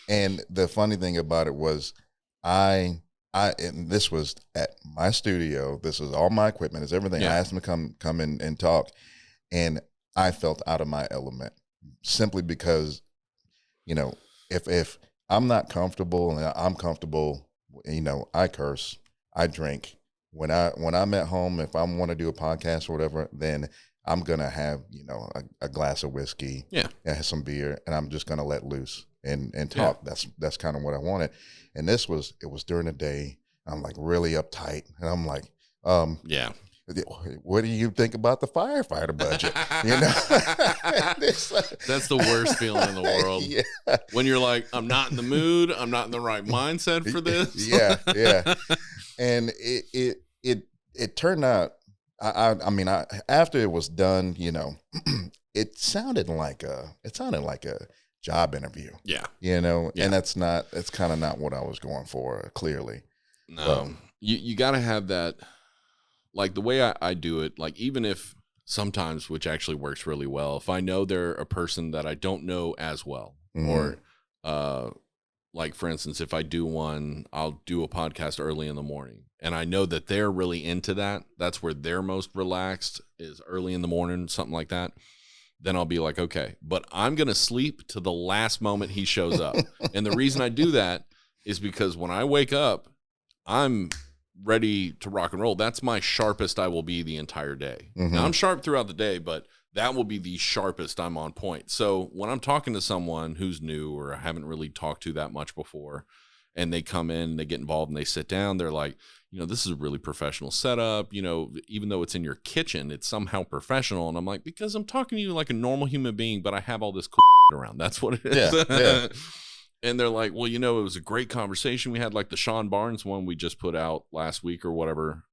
And the funny thing about it was and this was at my studio. This is all my equipment. It's everything. I asked him to come in and talk. And I felt out of my element simply because, you know, if I'm not comfortable and I'm comfortable, you know, I curse, I drink. When I'm at home, if I want to do a podcast or whatever, then I'm going to have, you know, a glass of whiskey and some beer, and I'm just going to let loose and talk. Yeah. That's kind of what I wanted. And it was during the day. I'm like really uptight, and I'm like, what do you think about the firefighter budget? You know, that's the worst feeling in the world. Yeah. When you're like, I'm not in the mood, I'm not in the right mindset for this. Yeah. And it turned out. I mean, after it was done, you know, it sounded like a job interview. Yeah. You know, and that's kind of not what I was going for, clearly. No, you got to have that, like the way I do it, like even if sometimes, which actually works really well, if I know they're a person that I don't know as well, or like for instance, if I do one, I'll do a podcast early in the morning. And I know that they're really into that. That's where they're most relaxed, is early in the morning, something like that. Then I'll be like, okay, but I'm going to sleep to the last moment he shows up. And the reason I do that is because when I wake up, I'm ready to rock and roll. That's my sharpest I will be the entire day. Now, I'm sharp throughout the day, but that will be the sharpest I'm on point. So when I'm talking to someone who's new or I haven't really talked to that much before, and they come in, they get involved, and they sit down, they're like, you know, this is a really professional setup. You know, even though it's in your kitchen, it's somehow professional. And I'm like, because I'm talking to you like a normal human being, but I have all this cool around. That's what it is. Yeah. And they're like, well, you know, it was a great conversation we had, like the Sean Barnes one we just put out last week or whatever.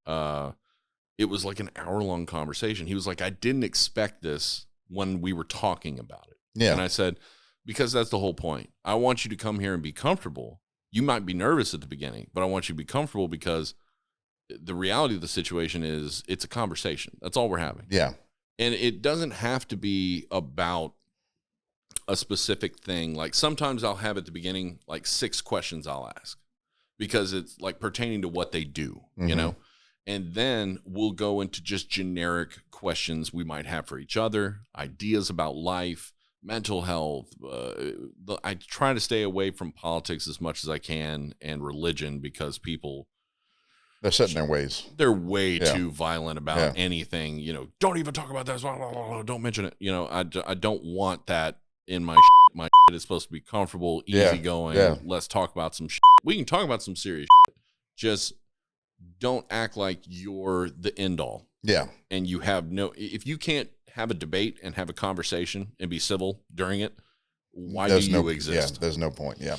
It was like an hour-long conversation. He was like, I didn't expect this when we were talking about it. Yeah. And I said, because that's the whole point. I want you to come here and be comfortable. You might be nervous at the beginning, but I want you to be comfortable because the reality of the situation is it's a conversation. That's all we're having. Yeah. And it doesn't have to be about a specific thing. Like sometimes I'll have at the beginning, like 6 questions I'll ask because it's like pertaining to what they do, you know? And then we'll go into just generic questions we might have for each other, ideas about life, mental health. I try to stay away from politics as much as I can, and religion, because people, they're set in their ways. They're way too violent about anything. Don't even talk about that. Don't mention it. I don't want that in my shit. My shit is supposed to be comfortable, easygoing. Yeah. Let's talk about some shit. We can talk about some serious shit. Just don't act like you're the end all. Yeah. And you have if you can't have a debate and have a conversation and be civil during it, why do you exist? Yeah, there's no point. Yeah.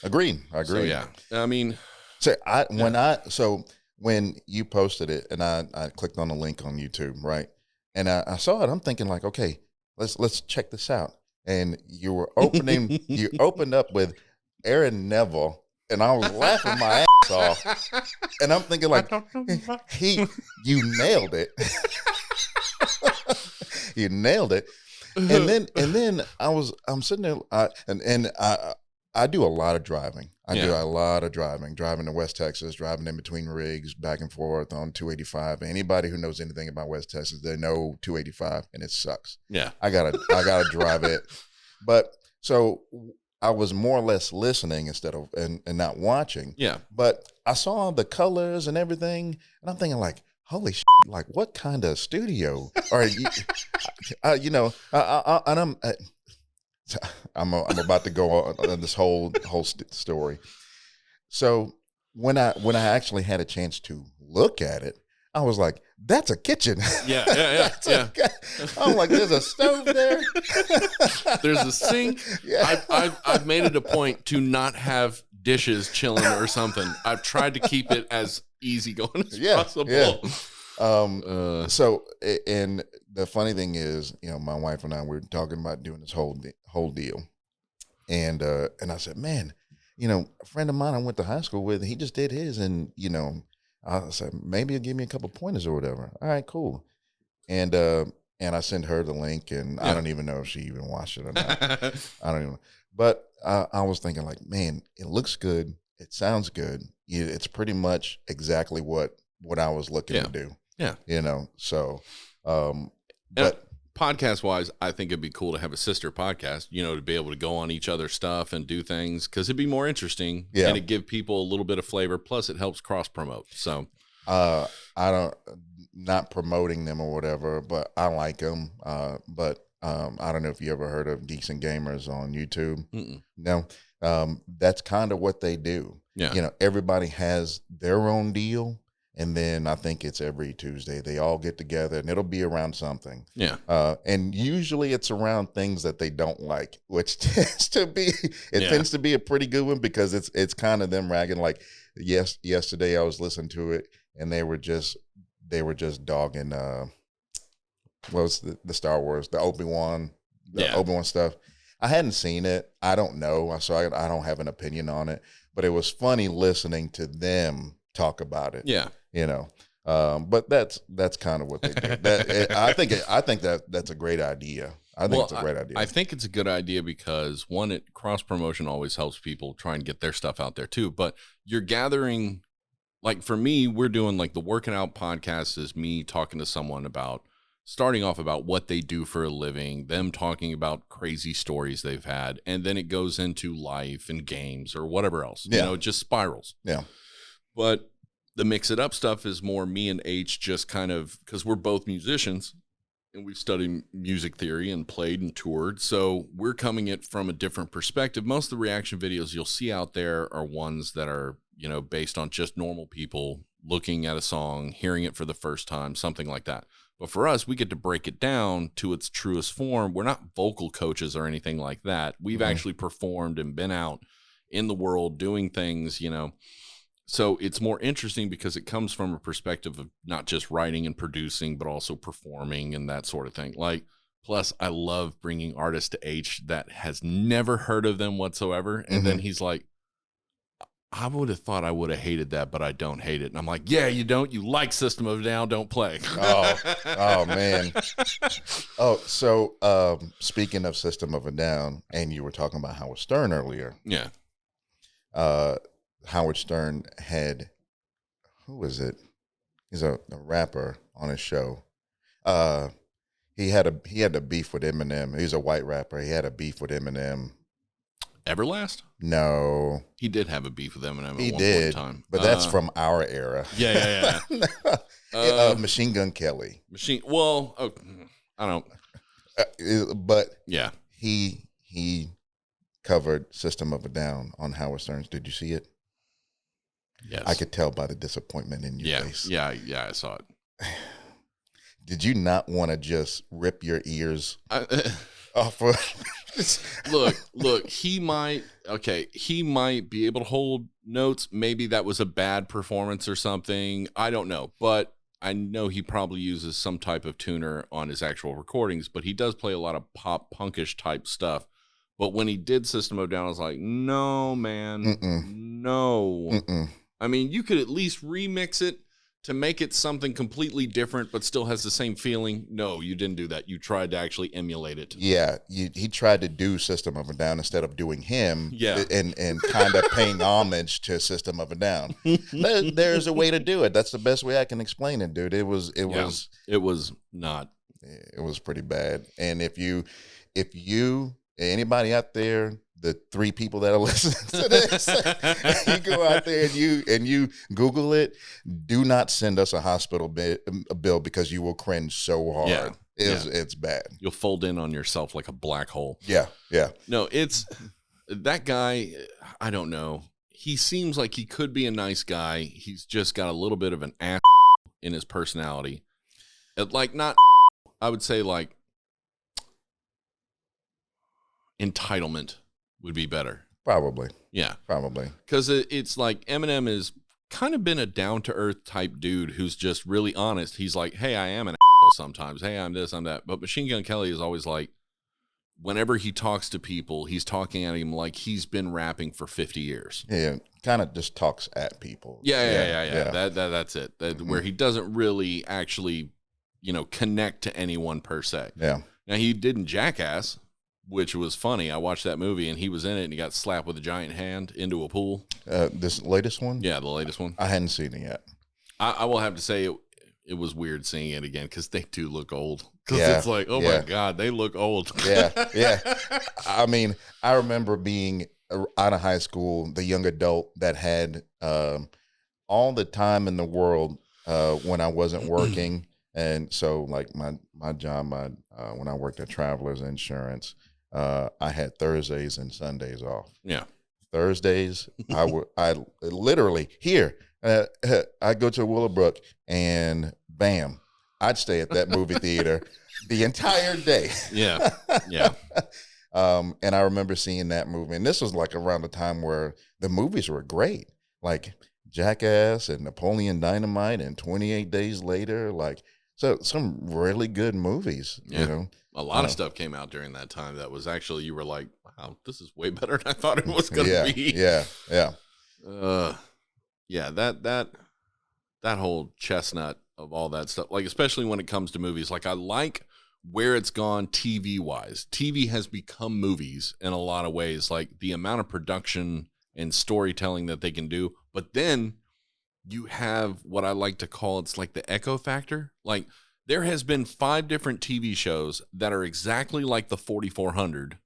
Agreed. I agree. So, yeah. I mean, when you posted it and I clicked on the link on YouTube, right? And I saw it, I'm thinking like, okay, let's check this out. And you were you opened up with Aaron Neville, and I was laughing my ass off. And I'm thinking like, you nailed it. You nailed it. And then I'm sitting there, I do a lot of driving. Do a lot of driving to West Texas, driving in between rigs, back and forth on 285. Anybody who knows anything about West Texas, they know 285, and it sucks. Yeah. I gotta drive it. But so I was more or less listening instead of and not watching. Yeah. But I saw the colors and everything, and I'm thinking like, holy shit, like what kind of studio are you? I'm about to go on this whole story. So when I actually had a chance to look at it, I was like, "That's a kitchen." Yeah. I'm like, "There's a stove there. There's a sink." Yeah. I've made it a point to not have dishes chilling or something. I've tried to keep it as easygoing as possible. Yeah. So, and the funny thing is, my wife and I were talking about doing this whole deal, and I said, man, a friend of mine I went to high school with, he just did his, and I said maybe he'll give me a couple pointers or whatever. All right, cool. And I sent her the link, and I don't even know if she even watched it or not. I don't even know. But I was thinking like, man, it looks good, it sounds good. It's pretty much exactly what I was looking to do. Yeah. So, but podcast wise, I think it'd be cool to have a sister podcast, to be able to go on each other's stuff and do things, because it'd be more interesting and it'd give people a little bit of flavor. Plus it helps cross promote. So, not promoting them or whatever, but I like them. But I don't know if you ever heard of Decent Gamers on YouTube. Mm-mm. No. That's kind of what they do. Yeah. Everybody has their own deal. And then I think it's every Tuesday they all get together, and it'll be around something. Yeah. And usually it's around things that they don't like, which tends to be a pretty good one, because it's kind of them ragging. Like yesterday I was listening to it, and they were just dogging what was the Star Wars, the Obi-Wan stuff. I hadn't seen it. I don't know. So I don't have an opinion on it, but it was funny listening to them talk about it. Yeah. But that's kind of what they do. I think that's a great idea. I think it's a great idea. I think it's a good idea because one, cross promotion always helps people try and get their stuff out there too. But you're gathering, like for me, we're doing like the Working Out podcast is me talking to someone about starting off about what they do for a living, them talking about crazy stories they've had, and then it goes into life and games or whatever else. It just spirals. Yeah. But the Mix It Up stuff is more me and Aich, just kind of, because we're both musicians and we've studied music theory and played and toured. So we're coming it from a different perspective. Most of the reaction videos you'll see out there are ones that are, based on just normal people looking at a song, hearing it for the first time, something like that. But for us, we get to break it down to its truest form. We're not vocal coaches or anything like that. We've actually performed and been out in the world doing things, So it's more interesting because it comes from a perspective of not just writing and producing, but also performing and that sort of thing. Like, plus I love bringing artists to Aich that has never heard of them whatsoever. And then he's like, I would have thought I would have hated that, but I don't hate it. And I'm like, yeah, you don't. You like System of a Down, don't play. Oh man. So speaking of System of a Down, and you were talking about Howard Stern earlier. Yeah. Howard Stern had, who was it? He's a rapper on his show. He had a beef with Eminem. He's a white rapper. He had a beef with Eminem. Everlast? No. He did have a beef with Eminem at He one did, point in time. but that's from our era. Yeah. Machine Gun Kelly. Well, I don't. But yeah, he covered System of a Down on Howard Stern's. Did you see it? Yes. I could tell by the disappointment in your face. Yeah, I saw it. Did you not want to just rip your ears off? Look, he might be able to hold notes. Maybe that was a bad performance or something. I don't know, but I know he probably uses some type of tuner on his actual recordings, but he does play a lot of pop punkish type stuff. But when he did System of a Down, I was like, no, man, no. I mean, you could at least remix it to make it something completely different, but still has the same feeling. No, you didn't do that. You tried to actually emulate it. Yeah, he tried to do System of a Down instead of doing him. Yeah, and kind of paying homage to System of a Down. There's a way to do it. That's the best way I can explain it, dude. It was not. It was pretty bad. And if you anybody out there, the 3 people that are listening to this, you go out there and you Google it, do not send us a hospital bill because you will cringe so hard. Yeah. It's bad. You'll fold in on yourself like a black hole. Yeah. No, it's that guy. I don't know. He seems like he could be a nice guy. He's just got a little bit of an ass in his personality. Like not, I would say like entitlement would be better. Probably. Yeah. Probably. Because it's like Eminem has kind of been a down-to-earth type dude who's just really honest. He's like, hey, I am an asshole sometimes. Hey, I'm this, I'm that. But Machine Gun Kelly is always like, whenever he talks to people, he's talking at him like he's been rapping for 50 years. Yeah, kind of just talks at people. Yeah. That's it. Where he doesn't really actually, connect to anyone per se. Yeah. Now, he did in Jackass, which was funny. I watched that movie, and he was in it, and he got slapped with a giant hand into a pool. This latest one? Yeah, the latest one. I hadn't seen it yet. I will have to say it was weird seeing it again because they do look old. Because it's like, oh my God, they look old. Yeah. I mean, I remember being out of high school, the young adult that had all the time in the world when I wasn't working. And so like my job, when I worked at Travelers Insurance, I had Thursdays and Sundays off. Yeah. Thursdays, I literally here, I go to Willowbrook and bam, I'd stay at that movie theater the entire day. Yeah. And I remember seeing that movie, and this was like around the time where the movies were great, like Jackass and Napoleon Dynamite and 28 Days Later, like so some really good movies. Yeah. A lot of stuff came out during that time that was actually, you were like, wow, this is way better than I thought it was going to be. Yeah. That whole chestnut of all that stuff, like, especially when it comes to movies, like I like where it's gone TV wise. TV has become movies in a lot of ways, like the amount of production and storytelling that they can do. But then you have what I like to call, it's like the echo factor. Like there has been 5 different TV shows that are exactly like the 4400,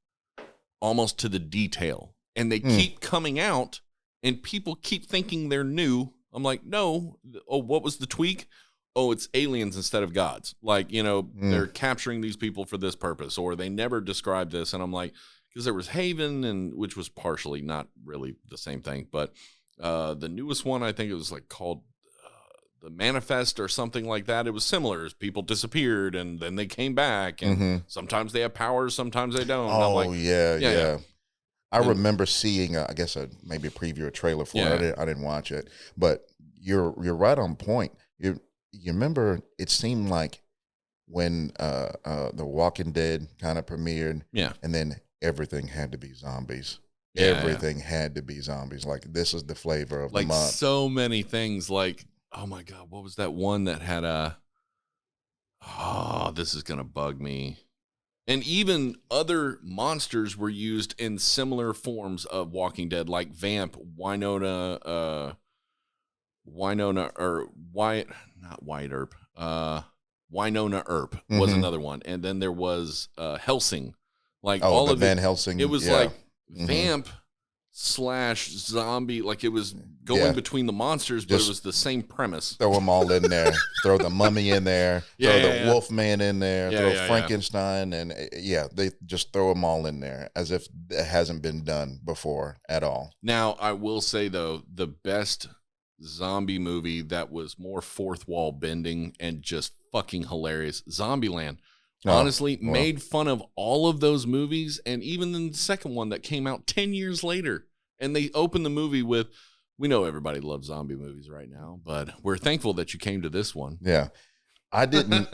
almost to the detail. And they keep coming out and people keep thinking they're new. I'm like, no. Oh, what was the tweak? Oh, it's aliens instead of gods. Like, they're capturing these people for this purpose, or they never described this. And I'm like, because there was Haven, and which was partially not really the same thing, but the newest one, I think it was like called The Manifest or something like that. It was similar. People disappeared and then they came back, and sometimes they have powers, sometimes they don't. Oh, like, yeah. I remember seeing, I guess, maybe a preview or trailer for it. I didn't watch it, but you're right on point. You remember? It seemed like when The Walking Dead kind of premiered, and then everything had to be zombies. Everything had to be zombies. Like this is the flavor of the month. So many things. Like, oh my God, what was that one that had this is gonna bug me. And even other monsters were used in similar forms of Walking Dead, like Vamp, Winona, or not White Earp, Winona Earp was another one. And then there was Helsing. Like all the of Van Helsing. It was like vamp / zombie. Like it was going between the monsters, but it was the same premise. Throw them all in there. Throw the mummy in there. Throw the Wolfman in there. Throw Frankenstein. And they just throw them all in there as if it hasn't been done before at all. Now, I will say, though, the best zombie movie that was more fourth wall bending and just fucking hilarious, Zombieland. Honestly, made fun of all of those movies, and even in the second one that came out 10 years later. And they opened the movie with, we know everybody loves zombie movies right now, but we're thankful that you came to this one. Yeah. I didn't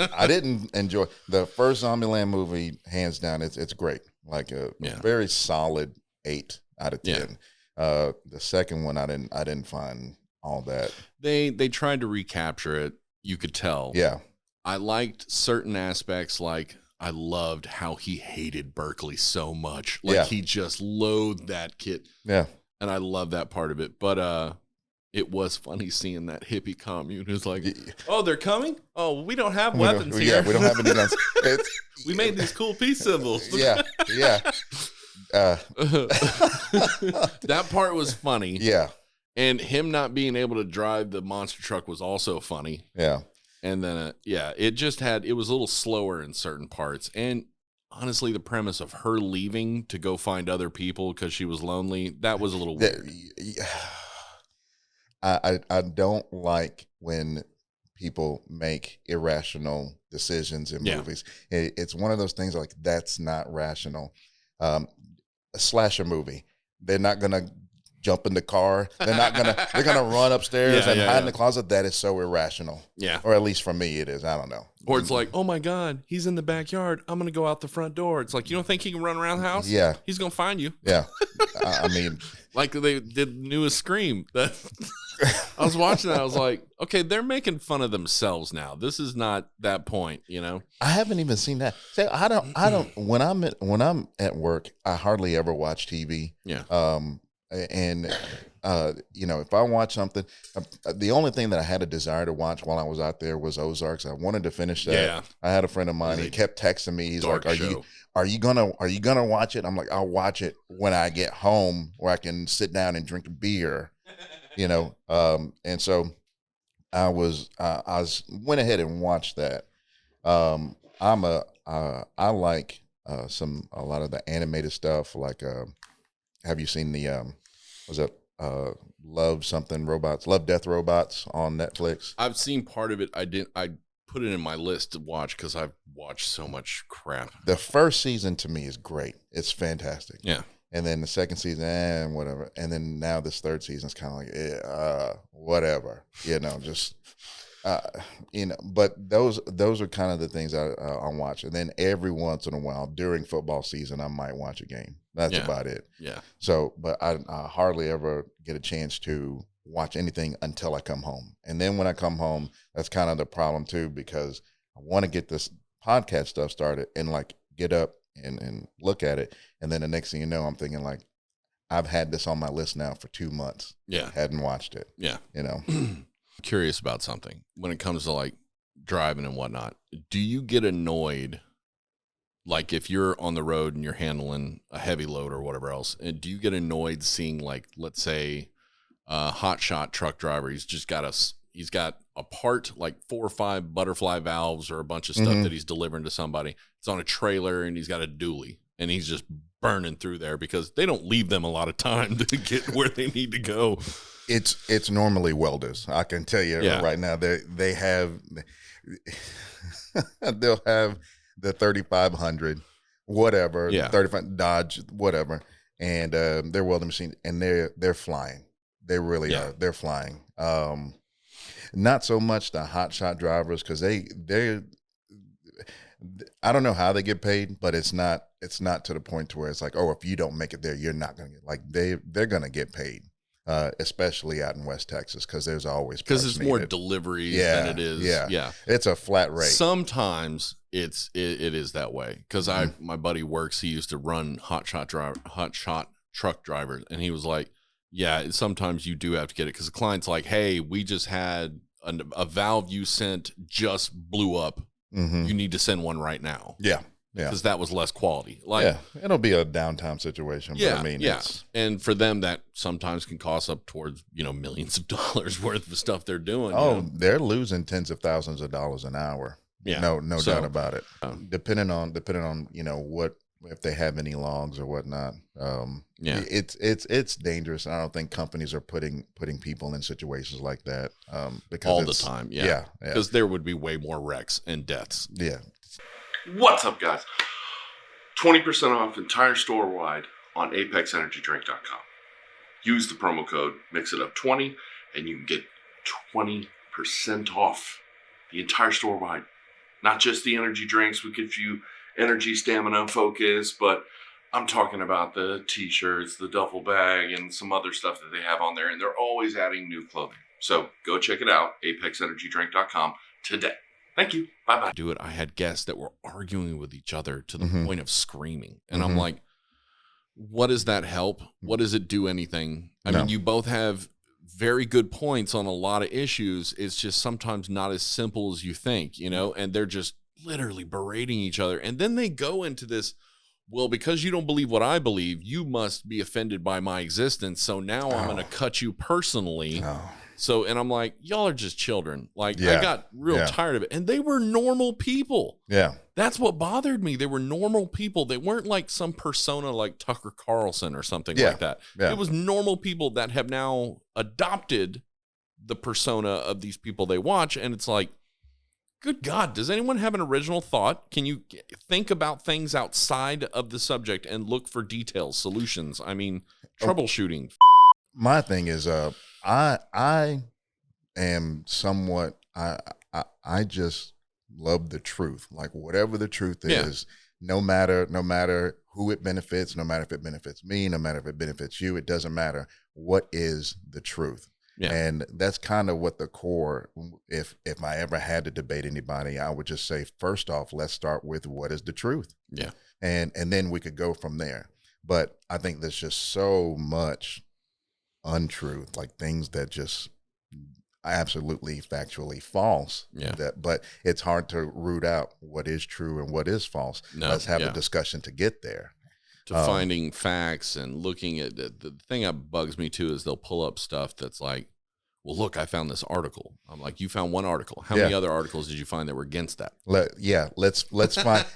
enjoy the first Zombieland movie, hands down. It's great. Like a very solid 8 out of 10. The second one I didn't find all that. They tried to recapture it, you could tell. Yeah. I liked certain aspects, like I loved how he hated Berkeley so much. Like he just loathed that kid. Yeah. And I love that part of it. But it was funny seeing that hippie commune. It's like, oh, they're coming? Oh, we don't have weapons here. Yeah, we don't have any guns. We made these cool peace symbols. Yeah. That part was funny. Yeah. And him not being able to drive the monster truck was also funny. Yeah. And then, it was a little slower in certain parts. And honestly, the premise of her leaving to go find other people because she was lonely, that was a little weird. I don't like when people make irrational decisions in movies. It's one of those things like, that's not rational. A slasher movie, they're not going to jump in the car. They're gonna run upstairs and hide in the closet. That is so irrational. Yeah. Or at least for me it is. I don't know. Or it's like, oh my God, he's in the backyard. I'm gonna go out the front door. It's like, you don't think he can run around the house? Yeah. He's gonna find you. Yeah. I mean, like they did the newest Scream. I was watching that, I was like, okay, they're making fun of themselves now. This is not that point, you know? I haven't even seen that. Say, I don't when I'm at work, I hardly ever watch TV. Yeah. And if I watch something, the only thing that I had a desire to watch while I was out there was Ozarks. I wanted to finish that. Yeah. I had a friend of mine. He kept texting me. He's like, "Are you gonna watch it?" I'm like, "I'll watch it when I get home, where I can sit down and drink a beer." And so I went ahead and watched that. I like a lot of the animated stuff. Like, have you seen the Love Death Robots on Netflix? I've seen part of it. I put it in my list to watch because I've watched so much crap. The first season to me is great. It's fantastic. Yeah. And then the second season, whatever. And then now this third season is kind of like, whatever, just, but those are kind of the things I watch. And then every once in a while during football season, I might watch a game. That's about it. Yeah. So, but I hardly ever get a chance to watch anything until I come home. And then when I come home, that's kind of the problem too, because I want to get this podcast stuff started and like get up and look at it. And then the next thing you know, I'm thinking like, I've had this on my list now for 2 months. Yeah. Hadn't watched it. Yeah. Curious about something when it comes to like driving and whatnot. Do you get annoyed? Like if you're on the road and you're handling a heavy load or whatever else, and do you get annoyed seeing like, let's say a hotshot truck driver, he's got a part like 4 or 5 butterfly valves or a bunch of stuff that he's delivering to somebody. It's on a trailer and he's got a dually and he's just burning through there because they don't leave them a lot of time to get where they need to go. It's normally welders. I can tell you right now, they'll have the 3500, whatever, 35 Dodge, whatever, and their welding machine, and they're flying. They really are. They're flying. Not so much the hotshot drivers because they're. I don't know how they get paid, but it's not to the point to where it's like, oh, if you don't make it there, you're not gonna get, like they're gonna get paid. Especially out in West Texas, because there's always it's more deliveries than it is. Yeah, it's a flat rate. Sometimes it is that way because my buddy works. He used to run hotshot truck drivers, and he was like, "Yeah, sometimes you do have to get it because the client's like, hey, we just had a valve you sent just blew up you need to send one right now. Yeah. Because that was less quality. Like, yeah, it'll be a downtime situation. Yeah, but I mean, and for them, that sometimes can cost up towards millions of dollars worth of stuff they're doing. They're losing tens of thousands of dollars an hour. Yeah, no doubt about it. Depending on what, if they have any logs or whatnot. It's dangerous. I don't think companies are putting people in situations like that because all the time. Yeah, because there would be way more wrecks and deaths. Yeah. What's up, guys? 20% off entire store-wide on apexenergydrink.com. Use the promo code MIXITUP20 and you can get 20% off the entire store-wide. Not just the energy drinks. We give you energy, stamina, focus, but I'm talking about the t-shirts, the duffel bag, and some other stuff that they have on there, and they're always adding new clothing. So go check it out, apexenergydrink.com today. Thank you. Bye-bye. Do it. I had guests that were arguing with each other to the point of screaming. And I'm like, what does that help? What does it do anything? I mean, you both have very good points on a lot of issues. It's just sometimes not as simple as you think, and they're just literally berating each other. And then they go into this, well, because you don't believe what I believe, you must be offended by my existence. So now I'm going to cut you personally. So, and I'm like, y'all are just children. Like, I got real tired of it. And they were normal people. Yeah. That's what bothered me. They were normal people. They weren't like some persona like Tucker Carlson or something like that. Yeah. It was normal people that have now adopted the persona of these people they watch. And it's like, good God, does anyone have an original thought? Can you think about things outside of the subject and look for details, solutions? I mean, troubleshooting. My thing is, I am somewhat, I just love the truth. Like whatever the truth is, no matter who it benefits, no matter if it benefits me, no matter if it benefits you, it doesn't matter. What is the truth? Yeah. And that's kind of what the core, if I ever had to debate anybody, I would just say, first off, let's start with what is the truth? Yeah. And then we could go from there. But I think there's just so much untruth, like things that just absolutely factually false. Yeah. But it's hard to root out what is true and what is false. Let's have a discussion to get there. To finding facts and looking at the thing that bugs me too is they'll pull up stuff that's like, well, look, I found this article. I'm like, you found one article. How many other articles did you find that were against that? Let's find.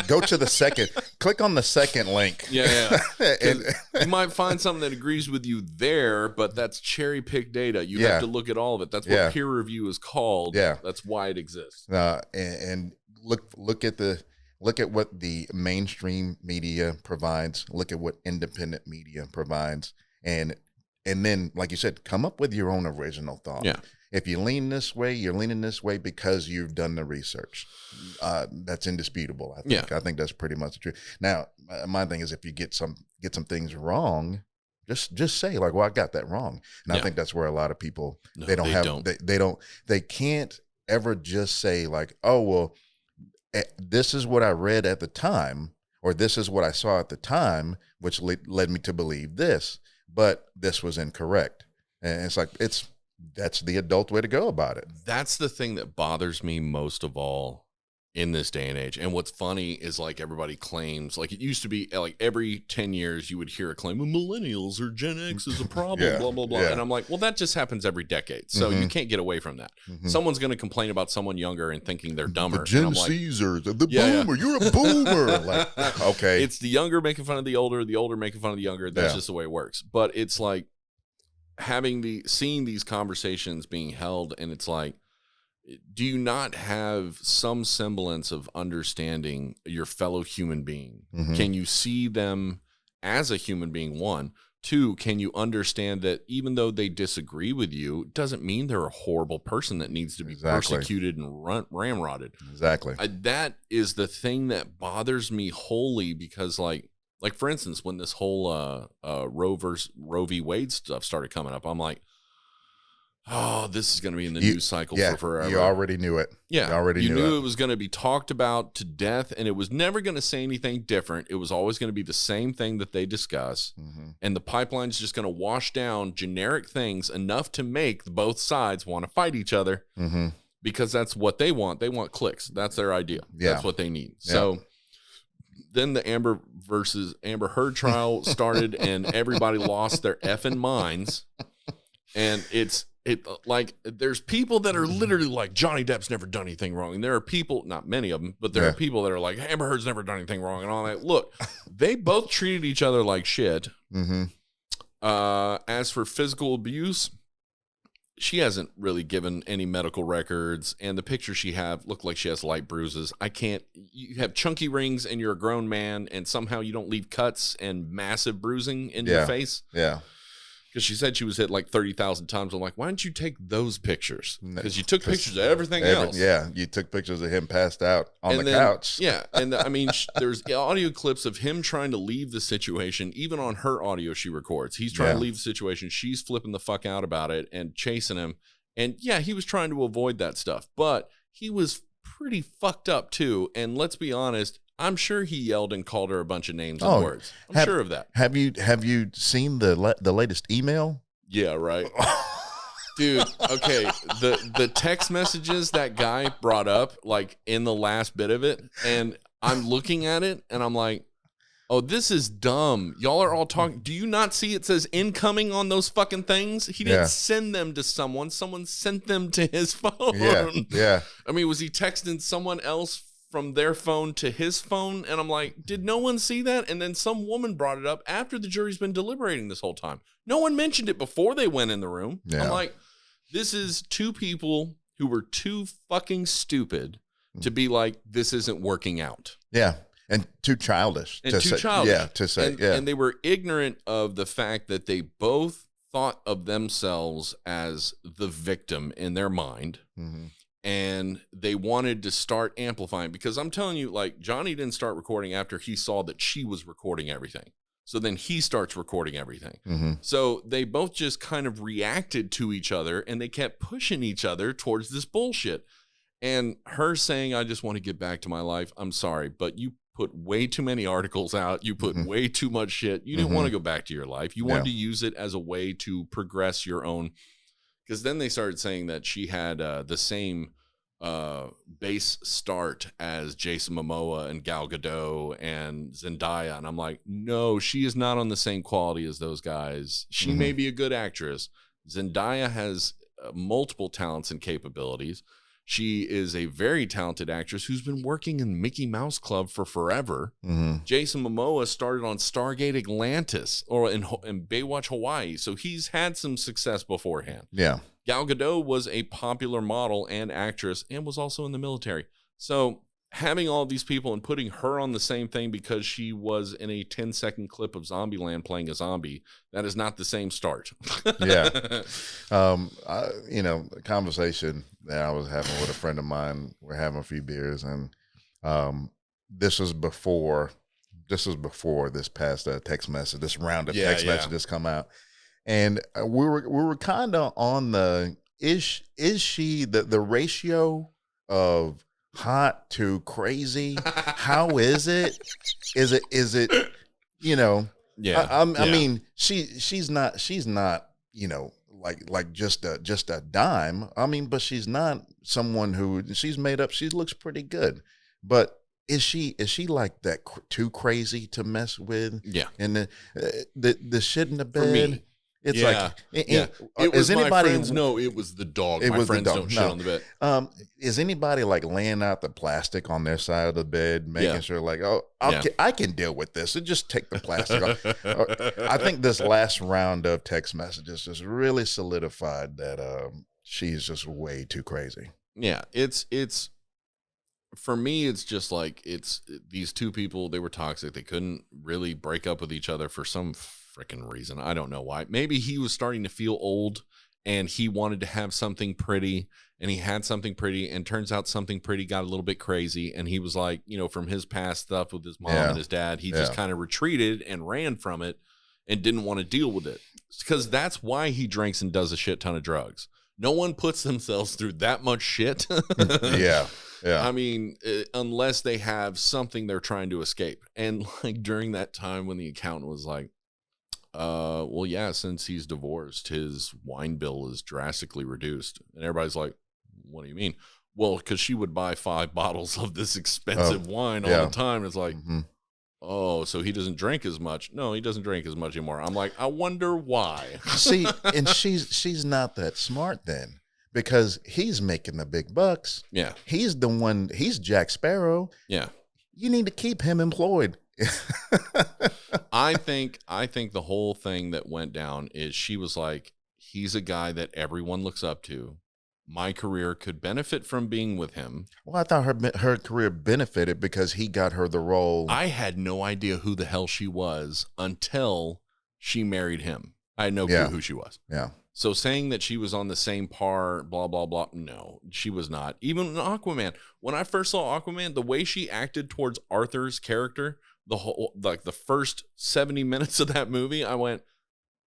Go to the second. Click on the second link. Yeah. And you might find something that agrees with you there, but that's cherry pick data. You have to look at all of it. That's what peer review is called. Yeah, that's why it exists. And look at what the mainstream media provides. Look at what independent media provides, and then, like you said, come up with your own original thought. Yeah. If you lean this way, you're leaning this way because you've done the research. That's indisputable. I think. I think that's pretty much the truth. Now, my thing is, if you get some things wrong, just say like, "Well, I got that wrong." And I think that's where a lot of people they can't ever just say like, "Oh, well, this is what I read at the time," or "This is what I saw at the time," which led me to believe this. But this was incorrect. And it's like, that's the adult way to go about it. That's the thing that bothers me most of all in this day and age. And what's funny is like everybody claims, like it used to be like every 10 years you would hear a claim, well, millennials or Gen X is a problem, blah, blah, blah. Yeah. And I'm like, well, that just happens every decade. So you can't get away from that. Someone's going to complain about someone younger and thinking they're dumber. The Gen Zers, the boomer, you're a boomer. Like, okay. It's the younger making fun of the older making fun of the younger. That's just the way it works. But it's like seeing these conversations being held, and it's like, do you not have some semblance of understanding your fellow human being? Can you see them as a human being? One. Two, can you understand that even though they disagree with you, it doesn't mean they're a horrible person that needs to be persecuted and ramrodded. Exactly. That is the thing that bothers me wholly, because like for instance, when this whole Roe v. Wade stuff started coming up, I'm like, oh, this is going to be in the news cycle for forever. You already knew it. Yeah. You knew it was going to be talked about to death, and it was never going to say anything different. It was always going to be the same thing that they discuss. And the pipeline's just going to wash down generic things enough to make both sides want to fight each other. because that's what they want. They want clicks. That's their idea. Yeah. That's what they need. Yeah. So then the Amber versus Amber Heard trial started, and everybody lost their effing minds. And like, there's people that are literally like, Johnny Depp's never done anything wrong. And there are people, not many of them, but there are people that are like, Amber Heard's never done anything wrong and all that. Look, they both treated each other like shit. Mm-hmm. As for physical abuse, she hasn't really given any medical records, and the pictures she have look like she has light bruises. You have chunky rings and you're a grown man, and somehow you don't leave cuts and massive bruising in your face. Yeah. Because she said she was hit like 30,000 times. I'm like, why didn't you take those pictures? Because you took pictures of everything else. Yeah, you took pictures of him passed out on the couch. Yeah, and I mean, there's audio clips of him trying to leave the situation. Even on her audio she records, he's trying to leave the situation. She's flipping the fuck out about it and chasing him. And yeah, he was trying to avoid that stuff. But he was pretty fucked up too. And let's be honest, I'm sure he yelled and called her a bunch of names and words. I'm sure of that. Have you seen the latest email? Yeah, right. Dude, okay, the text messages that guy brought up, like, in the last bit of it, and I'm looking at it, and I'm like, oh, this is dumb. Y'all are all talking. Do you not see it says incoming on those fucking things? He didn't send them to someone. Someone sent them to his phone. Yeah. I mean, was he texting someone else from their phone to his phone? And I'm like, did no one see that? And then some woman brought it up after the jury's been deliberating this whole time. No one mentioned it before they went in the room. Yeah. I'm like, this is two people who were too fucking stupid to be like, this isn't working out. Yeah. And too childish. And too childish. Yeah, to say, and they were ignorant of the fact that they both thought of themselves as the victim in their mind. Mm-hmm. And they wanted to start amplifying, because I'm telling you, like, Johnny didn't start recording after he saw that she was recording everything. So then he starts recording everything. Mm-hmm. So they both just kind of reacted to each other, and they kept pushing each other towards this bullshit. And her saying, I just want to get back to my life. I'm sorry, but you put way too many articles out. You put way too much shit. You didn't want to go back to your life. You wanted to use it as a way to progress your own. Because then they started saying that she had the same base start as Jason Momoa and Gal Gadot and Zendaya. And I'm like, no, she is not on the same quality as those guys. She may be a good actress. Zendaya has multiple talents and capabilities. She is a very talented actress who's been working in Mickey Mouse Club for forever. Mm-hmm. Jason Momoa started on Stargate Atlantis or in Baywatch Hawaii. So he's had some success beforehand. Yeah. Gal Gadot was a popular model and actress and was also in the military. So having all these people and putting her on the same thing because she was in a 10-second clip of Zombieland playing a zombie, that is not the same start. Yeah. The conversation that I was having with a friend of mine, we're having a few beers, and this was before this past text message, this round of text messages come out. And we were kind of on the, is she the ratio of hot to crazy? How is it? Is it Yeah. I mean, she's not like just a dime. I mean, but she's not someone who, she's made up. She looks pretty good, but is she like that too crazy to mess with? Yeah. And the shit in the bed. For me, it's like, it was my friends. No, it was the dog. My friends don't shit on the bed. Is anybody like laying out the plastic on their side of the bed, making sure like, oh, I can deal with this, and just take the plastic off? I think this last round of text messages just really solidified that she's just way too crazy. Yeah, it's for me, it's just like, it's these two people, they were toxic. They couldn't really break up with each other for some freaking reason. I don't know why. Maybe he was starting to feel old and he wanted to have something pretty, and he had something pretty, and turns out something pretty got a little bit crazy, and he was like, from his past stuff with his mom and his dad, he just kind of retreated and ran from it and didn't want to deal with it, because that's why he drinks and does a shit ton of drugs. No one puts themselves through that much shit. Yeah. I mean, unless they have something they're trying to escape. And like during that time when the accountant was like, well, yeah, since he's divorced, his wine bill is drastically reduced. And everybody's like, what do you mean? Well, because she would buy 5 bottles of this expensive wine all the time. It's like, oh, so he doesn't drink as much. No, he doesn't drink as much anymore. I'm like, I wonder why. See, and she's not that smart then, because he's making the big bucks. Yeah. He's the one, he's Jack Sparrow. Yeah. You need to keep him employed. I think the whole thing that went down is she was like, he's a guy that everyone looks up to. My career could benefit from being with him. Well, I thought her career benefited because he got her the role. I had no idea who the hell she was until she married him. I had no clue who she was. Yeah. So saying that she was on the same par, blah, blah, blah. No, she was not. Even in Aquaman, when I first saw Aquaman, the way she acted towards Arthur's character, the first 70 minutes of that movie, I went,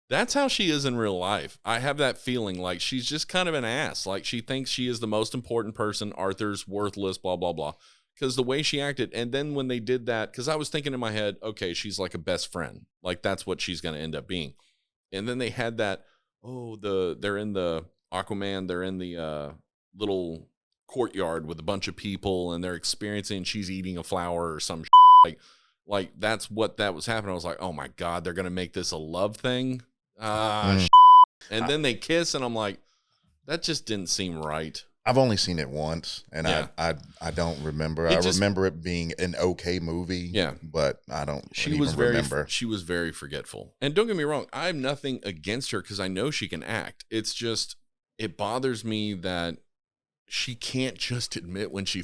that's how she is in real life. I have that feeling like she's just kind of an ass. Like she thinks she is the most important person. Arthur's worthless, blah, blah, blah. Because the way she acted. And then when they did that, because I was thinking in my head, okay, she's like a best friend. Like that's what she's going to end up being. And then they had that, they're in the Aquaman. They're in the little courtyard with a bunch of people and they're experiencing, she's eating a flower or some shit. Like that's what that was happening. I was like, oh my God, they're going to make this a love thing. And then they kiss and I'm like, that just didn't seem right. I've only seen it once and I don't remember. I remember it being an okay movie. Yeah. But I don't remember. She was very forgetful. And don't get me wrong, I have nothing against her because I know she can act. It's just, it bothers me that she can't just admit when she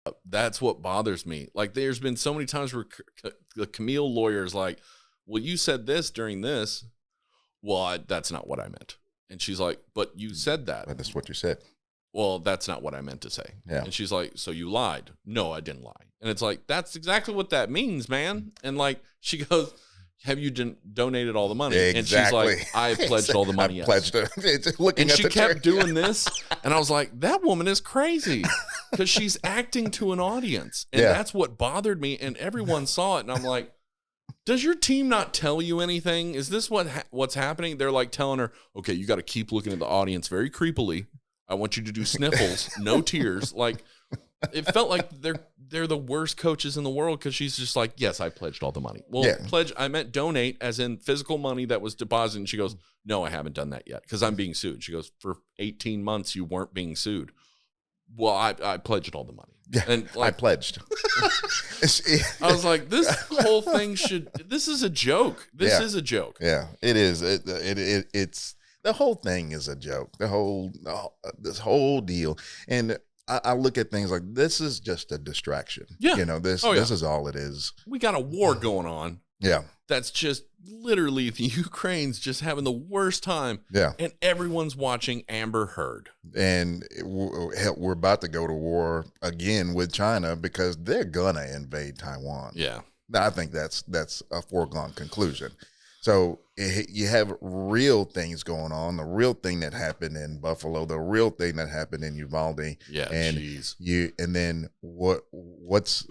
up. That's what bothers me. Like there's been so many times where the Camille lawyer is like, well, you said this during this. Well, that's not what I meant. And she's like, but you said that. But that's what you said. Well, that's not what I meant to say. Yeah. And she's like, so you lied. No, I didn't lie. And it's like, that's exactly what that means, man. And like, she goes, have you donated all the money? Exactly. And she's like, I pledged all the money. I pledged her. And she kept doing this. And I was like, that woman is crazy because she's acting to an audience. And that's what bothered me. And everyone saw it. And I'm like, does your team not tell you anything? Is this what's happening? They're like telling her, okay, you got to keep looking at the audience very creepily. I want you to do sniffles, no tears. Like it felt like they're the worst coaches in the world because she's just like, yes, I pledged all the money. Well, pledge, I meant donate as in physical money that was deposited. And she goes, no, I haven't done that yet because I'm being sued. She goes, for 18 months, you weren't being sued. Well, I pledged all the money. Yeah, and like, I pledged. I was like, this whole thing this is a joke. This is a joke. Yeah, it is. It's the whole thing is a joke. This whole deal. And I look at things like this is just a distraction. Yeah. You know, this is all it is. We got a war going on. Yeah. That's just literally the Ukraine's just having the worst time. Yeah. And everyone's watching Amber Heard. And we're about to go to war again with China because they're going to invade Taiwan. Yeah. I think that's a foregone conclusion. So you have real things going on. The real thing that happened in Buffalo, the real thing that happened in Uvalde. Yeah. And and then what's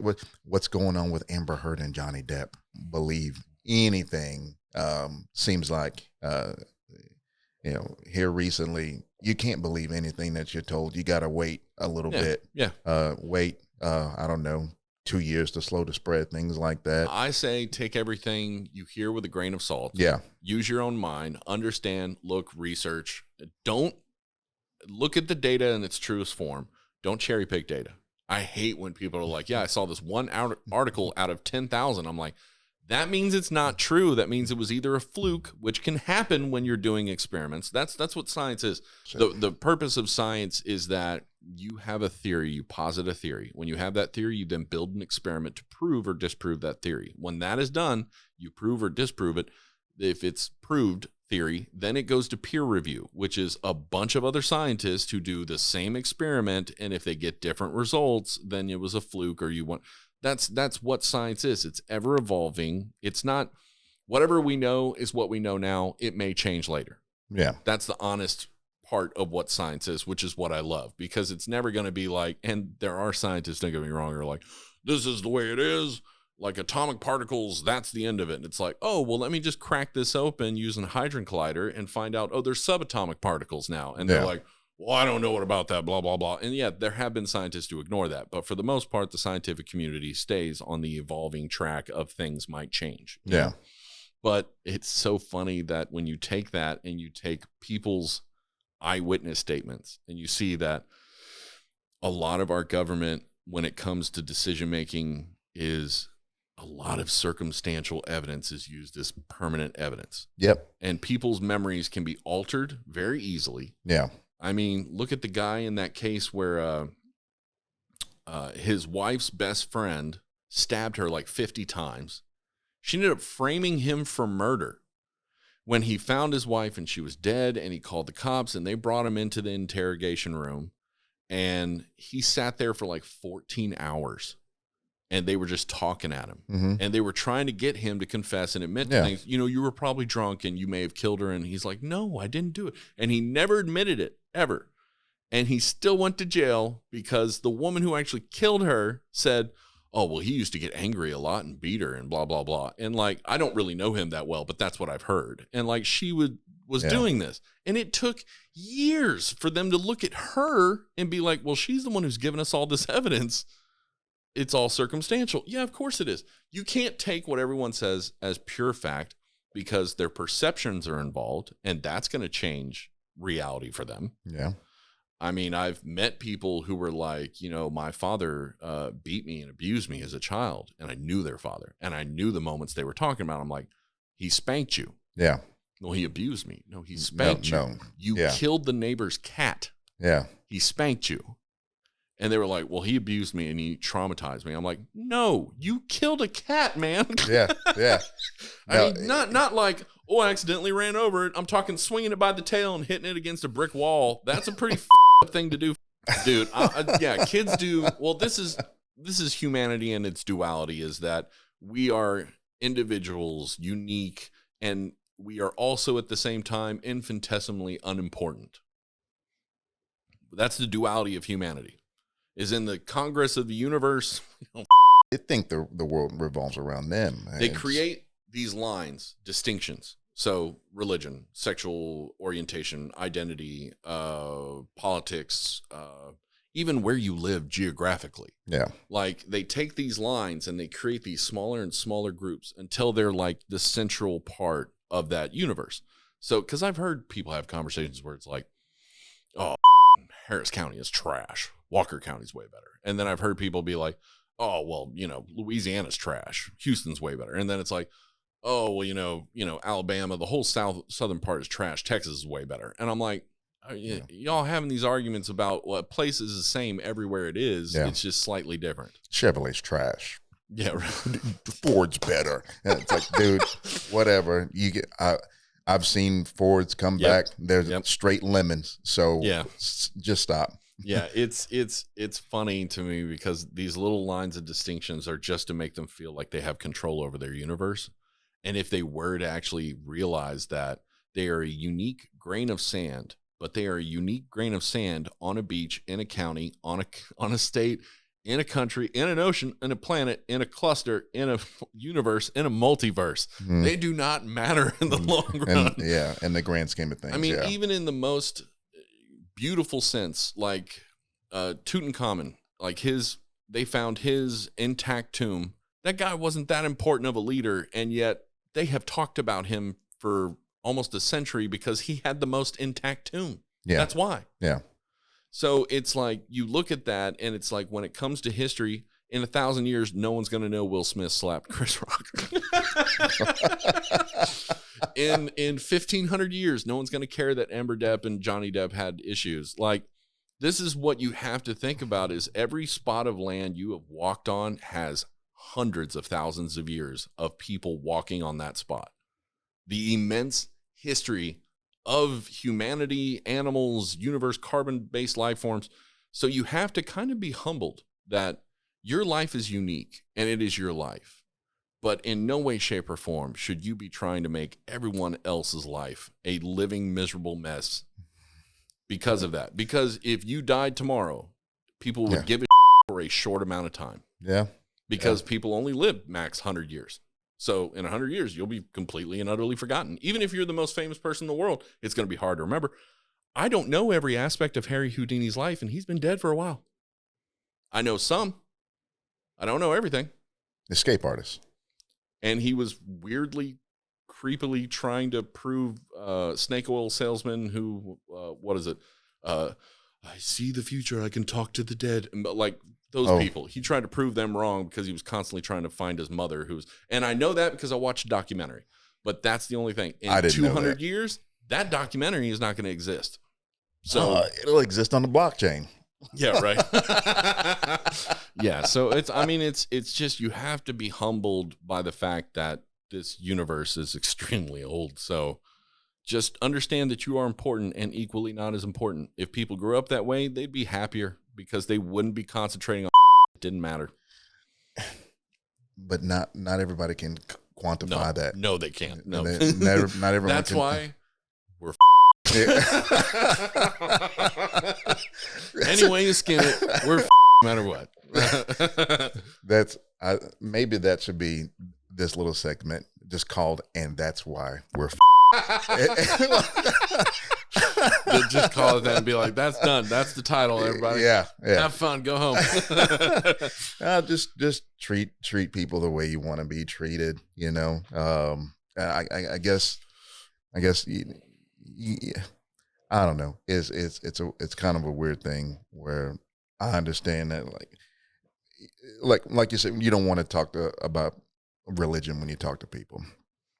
going on with Amber Heard and Johnny Depp? Believe anything. Seems like here recently you can't believe anything that you're told. You got to wait a little bit. Yeah. Wait. I don't know. 2 years to slow the spread, things like that. I say take everything you hear with a grain of salt. Yeah. Use your own mind, understand, look, research. Don't look at the data in its truest form. Don't cherry pick data. I hate when people are like, yeah, I saw this one article out of 10,000. I'm like, that means it's not true. That means it was either a fluke, which can happen when you're doing experiments. That's what science is. Sure. The purpose of science is that you have a theory, you posit a theory. When you have that theory, you then build an experiment to prove or disprove that theory. When that is done, you prove or disprove it. If it's proved theory, then it goes to peer review, which is a bunch of other scientists who do the same experiment. And if they get different results, then it was a fluke or you want... That's what science is. It's ever evolving. It's not whatever we know is what we know now. It may change later. Yeah. That's the honest part of what science is, which is what I love, because it's never going to be like, and there are scientists, don't get me wrong, are like, this is the way it is. Like atomic particles, that's the end of it. And it's like, oh, well, let me just crack this open using a Hadron Collider and find out, oh, there's subatomic particles now. And they're like, well, I don't know what about that, blah, blah, blah. And yeah, there have been scientists who ignore that. But for the most part, the scientific community stays on the evolving track of things might change. Yeah. But it's so funny that when you take that and you take people's eyewitness statements and you see that a lot of our government, when it comes to decision making, is a lot of circumstantial evidence is used as permanent evidence. Yep. And people's memories can be altered very easily. Yeah. I mean, look at the guy in that case where his wife's best friend stabbed her like 50 times. She ended up framing him for murder. When he found his wife and she was dead, and he called the cops, and they brought him into the interrogation room, and he sat there for like 14 hours, and they were just talking at him. Mm-hmm. And they were trying to get him to confess and admit to things. You know, you were probably drunk and you may have killed her. And he's like, no, I didn't do it. And he never admitted it, ever. And he still went to jail because the woman who actually killed her said, oh, well, he used to get angry a lot and beat her and blah, blah, blah. And like, I don't really know him that well, but that's what I've heard. And like, she was doing this. And it took years for them to look at her and be like, well, she's the one who's given us all this evidence. It's all circumstantial. Yeah, of course it is. You can't take what everyone says as pure fact because their perceptions are involved, and that's going to change reality for them. Yeah. I mean, I've met people who were like, you know, my father beat me and abused me as a child, and I knew their father, and I knew the moments they were talking about. I'm like, he spanked you. Yeah. Well, he abused me. No, he spanked you. No. You killed the neighbor's cat. Yeah. He spanked you. And they were like, well, he abused me and he traumatized me. I'm like, no, you killed a cat, man. Yeah, yeah. I mean, not like, oh, I accidentally ran over it. I'm talking swinging it by the tail and hitting it against a brick wall. That's a pretty thing to do, dude. Yeah, kids do. Well, this is humanity and its duality, is that we are individuals, unique, and we are also at the same time infinitesimally unimportant. That's the duality of humanity. Is in the Congress of the universe. They think the world revolves around them. They create these lines, distinctions. So religion, sexual orientation, identity, politics, even where you live geographically. Yeah. Like they take these lines and they create these smaller and smaller groups until they're like the central part of that universe. So, because I've heard people have conversations where it's like, oh, Harris County is trash. Walker County's way better. And then I've heard people be like, oh, well, you know, Louisiana's trash. Houston's way better. And then it's like, oh, well, you know, Alabama, the whole southern part is trash. Texas is way better. And I'm like, y'all having these arguments about what place is the same everywhere it is. Yeah. It's just slightly different. Chevrolet's trash. Yeah. Ford's better. And it's like, dude, whatever. You get, I've seen Fords come back. They're straight lemons. So just stop. Yeah, it's funny to me because these little lines of distinctions are just to make them feel like they have control over their universe. And if they were to actually realize that they are a unique grain of sand, but they are a unique grain of sand on a beach, in a county, on a state, in a country, in an ocean, in a planet, in a cluster, in a universe, in a multiverse. Mm. They do not matter in the long run. In the grand scheme of things. I mean, even in the most beautiful sense, like Tutankhamun, like they found his intact tomb. That guy wasn't that important of a leader, and yet they have talked about him for almost a century because he had the most intact tomb. Yeah. That's why. Yeah. So it's like, you look at that and it's like, when it comes to history, in 1,000 years, no one's going to know Will Smith slapped Chris Rock. In 1,500 years, no one's going to care that Amber Depp and Johnny Depp had issues. Like, this is what you have to think about, is every spot of land you have walked on has hundreds of thousands of years of people walking on that spot. The immense history of humanity, animals, universe, carbon-based life forms. So you have to kind of be humbled that your life is unique and it is your life. But in no way, shape, or form should you be trying to make everyone else's life a living, miserable mess because of that. Because if you died tomorrow, people would give a for a short amount of time. Yeah. Because people only live max 100 years. So in 100 years, you'll be completely and utterly forgotten. Even if you're the most famous person in the world, it's going to be hard to remember. I don't know every aspect of Harry Houdini's life, and he's been dead for a while. I know some. I don't know everything. Escape artist. And he was weirdly, creepily trying to prove snake oil salesman who, what is it? I see the future. I can talk to the dead. Like those people. He tried to prove them wrong because he was constantly trying to find his mother. And I know that because I watched a documentary. But that's the only thing. In 200 years, that documentary is not going to exist. So it'll exist on the blockchain. Yeah, right. Yeah, so it's just you have to be humbled by the fact that this universe is extremely old. So just understand that you are important and equally not as important. If people grew up that way, they'd be happier because they wouldn't be concentrating on it didn't matter. But not everybody can quantify that. No, they can't. No. Not everyone That's can. why we're anyway you skin it, we're no matter what. Maybe that should be this little segment just called "And That's Why We're Just call it that and be like, that's done. That's the title, everybody. Yeah. Have fun. Go home. Just treat people the way you want to be treated. You know. I guess. I don't know. It's kind of a weird thing where I understand that like you said, you don't want to talk about religion when you talk to people.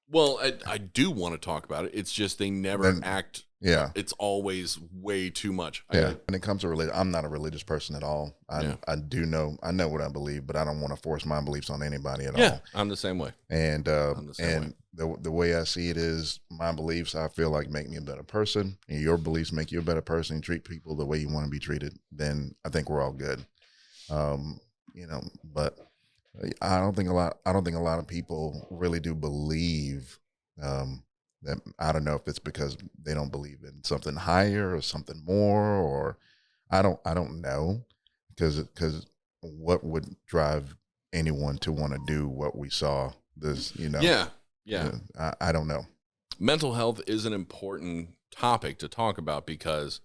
Well, I do want to talk about it. It's just they never act. Yeah. It's always way too much. Yeah. When it comes to religion, I'm not a religious person at all. I know what I believe, but I don't want to force my beliefs on anybody at all. Yeah, I'm the same way. And the way I see it is my beliefs, I feel like make me a better person, and your beliefs make you a better person. You treat people the way you want to be treated, then I think we're all good. But I don't think a lot of people really do believe that. I don't know if it's because they don't believe in something higher or something more, or I don't know, because what would drive anyone to want to do what we saw this, Yeah. I don't know. Mental health is an important topic to talk about because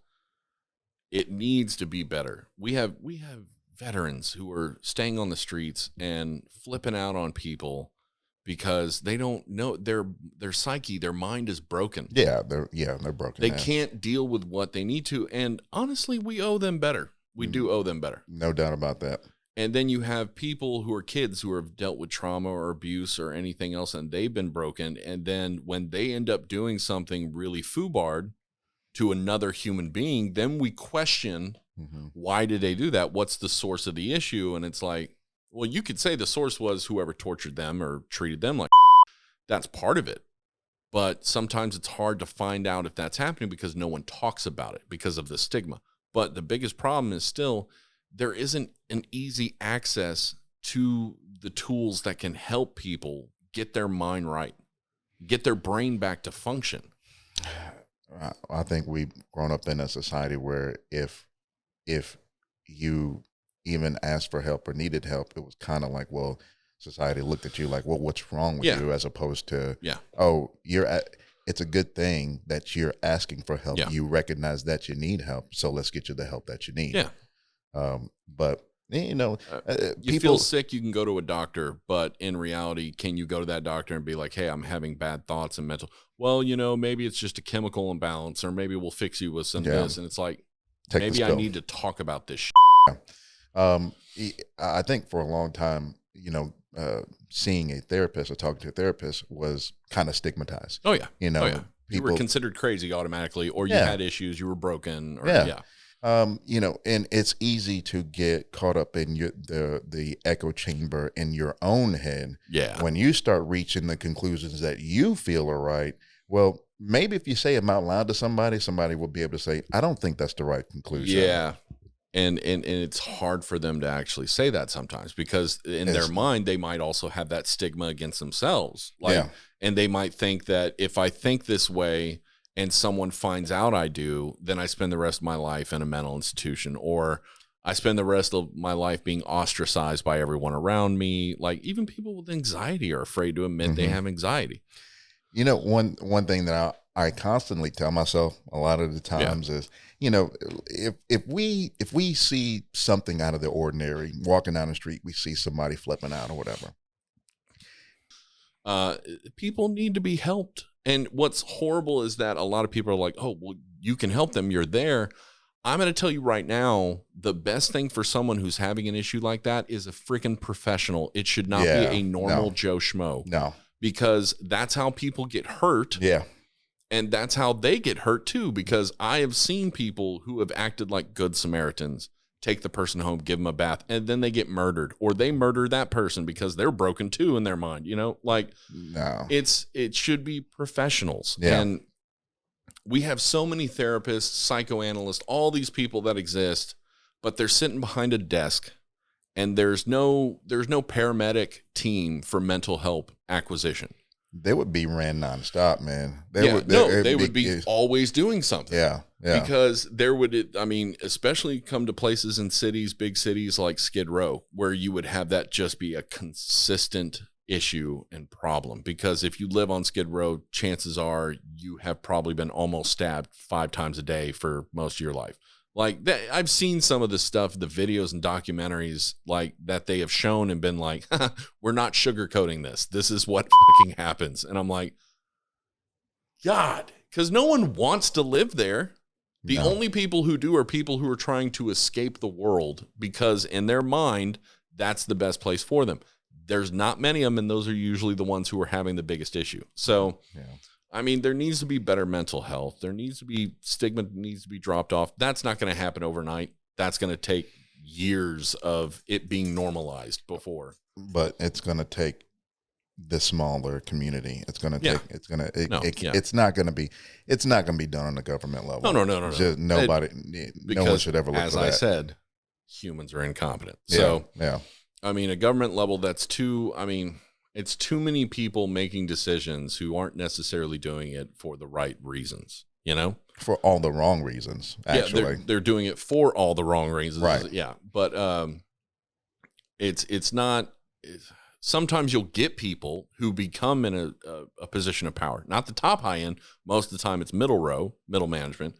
it needs to be better. We have veterans who are staying on the streets and flipping out on people because they don't know their psyche, their mind is broken. Yeah, they're broken. They can't deal with what they need to. And honestly, we owe them better. We do owe them better. No doubt about that. And then you have people who are kids who have dealt with trauma or abuse or anything else, and they've been broken. And then when they end up doing something really foobarred to another human being, then we question, why did they do that? What's the source of the issue? And it's like, well, you could say the source was whoever tortured them or treated them like that's part of it. But sometimes it's hard to find out if that's happening because no one talks about it because of the stigma. But the biggest problem is still there isn't an easy access to the tools that can help people get their mind right, get their brain back to function. I think we've grown up in a society where if you even asked for help or needed help, it was kind of like, well, society looked at you like, well, what's wrong with you, as opposed to, it's a good thing that you're asking for help. Yeah. You recognize that you need help, so let's get you the help that you need. Yeah. But you feel sick, you can go to a doctor, but in reality, can you go to that doctor and be like, hey, I'm having bad thoughts and mental, well, maybe it's just a chemical imbalance, or maybe we'll fix you with some of this. And it's like, maybe I need to talk about this. I think for a long time, seeing a therapist or talking to a therapist was kind of stigmatized. Oh yeah. People, you were considered crazy automatically, or you had issues, you were broken, or and it's easy to get caught up in the echo chamber in your own head. Yeah. When you start reaching the conclusions that you feel are right, well, maybe if you say them out loud to somebody will be able to say, I don't think that's the right conclusion. Yeah. And it's hard for them to actually say that sometimes because in their mind, they might also have that stigma against themselves. And they might think that if I think this way and someone finds out I do, then I spend the rest of my life in a mental institution, or I spend the rest of my life being ostracized by everyone around me. Like even people with anxiety are afraid to admit they have anxiety. One thing that I constantly tell myself a lot of the times is, you know, if we see something out of the ordinary, walking down the street, we see somebody flipping out or whatever. People need to be helped. And what's horrible is that a lot of people are like, oh, well, you can help them. You're there. I'm going to tell you right now, the best thing for someone who's having an issue like that is a freaking professional. It should not be a normal Joe Schmo. No. Because that's how people get hurt. Yeah. And that's how they get hurt too, because I have seen people who have acted like good Samaritans take the person home, give them a bath, and then they get murdered, or they murder that person because they're broken too in their mind. You know, like it should be professionals. Yeah. And we have so many therapists, psychoanalysts, all these people that exist, but they're sitting behind a desk, and there's no paramedic team for mental health acquisition. They would be ran nonstop, man. They would be always doing something. Yeah. Because there would, I mean, especially come to places in cities, big cities like Skid Row, where you would have that just be a consistent issue and problem. Because if you live on Skid Row, chances are you have probably been almost stabbed 5 times a day for most of your life. Like that, I've seen some of the stuff, the videos and documentaries like that they have shown and been like, we're not sugarcoating this. This is what fucking happens. And I'm like, God, because no one wants to live there. The only people who do are people who are trying to escape the world because in their mind, that's the best place for them. There's not many of them, and those are usually the ones who are having the biggest issue. So, I mean, there needs to be better mental health. There needs to be stigma needs to be dropped off. That's not going to happen overnight. That's going to take years of it being normalized before. But it's going to take the smaller community. It's going to take. It's going to. It's not going to be. It's not going to be done on the government level. No. Just nobody. No one should ever look as for that. I said, humans are incompetent. So I mean, a government level. That's too. I mean. It's too many people making decisions who aren't necessarily doing it for the right reasons, you know? For all the wrong reasons, actually. Yeah, they're doing it for all the wrong reasons. Right. Yeah. But it's not – sometimes you'll get people who become in a position of power. Not the top high end. Most of the time it's middle row, middle management.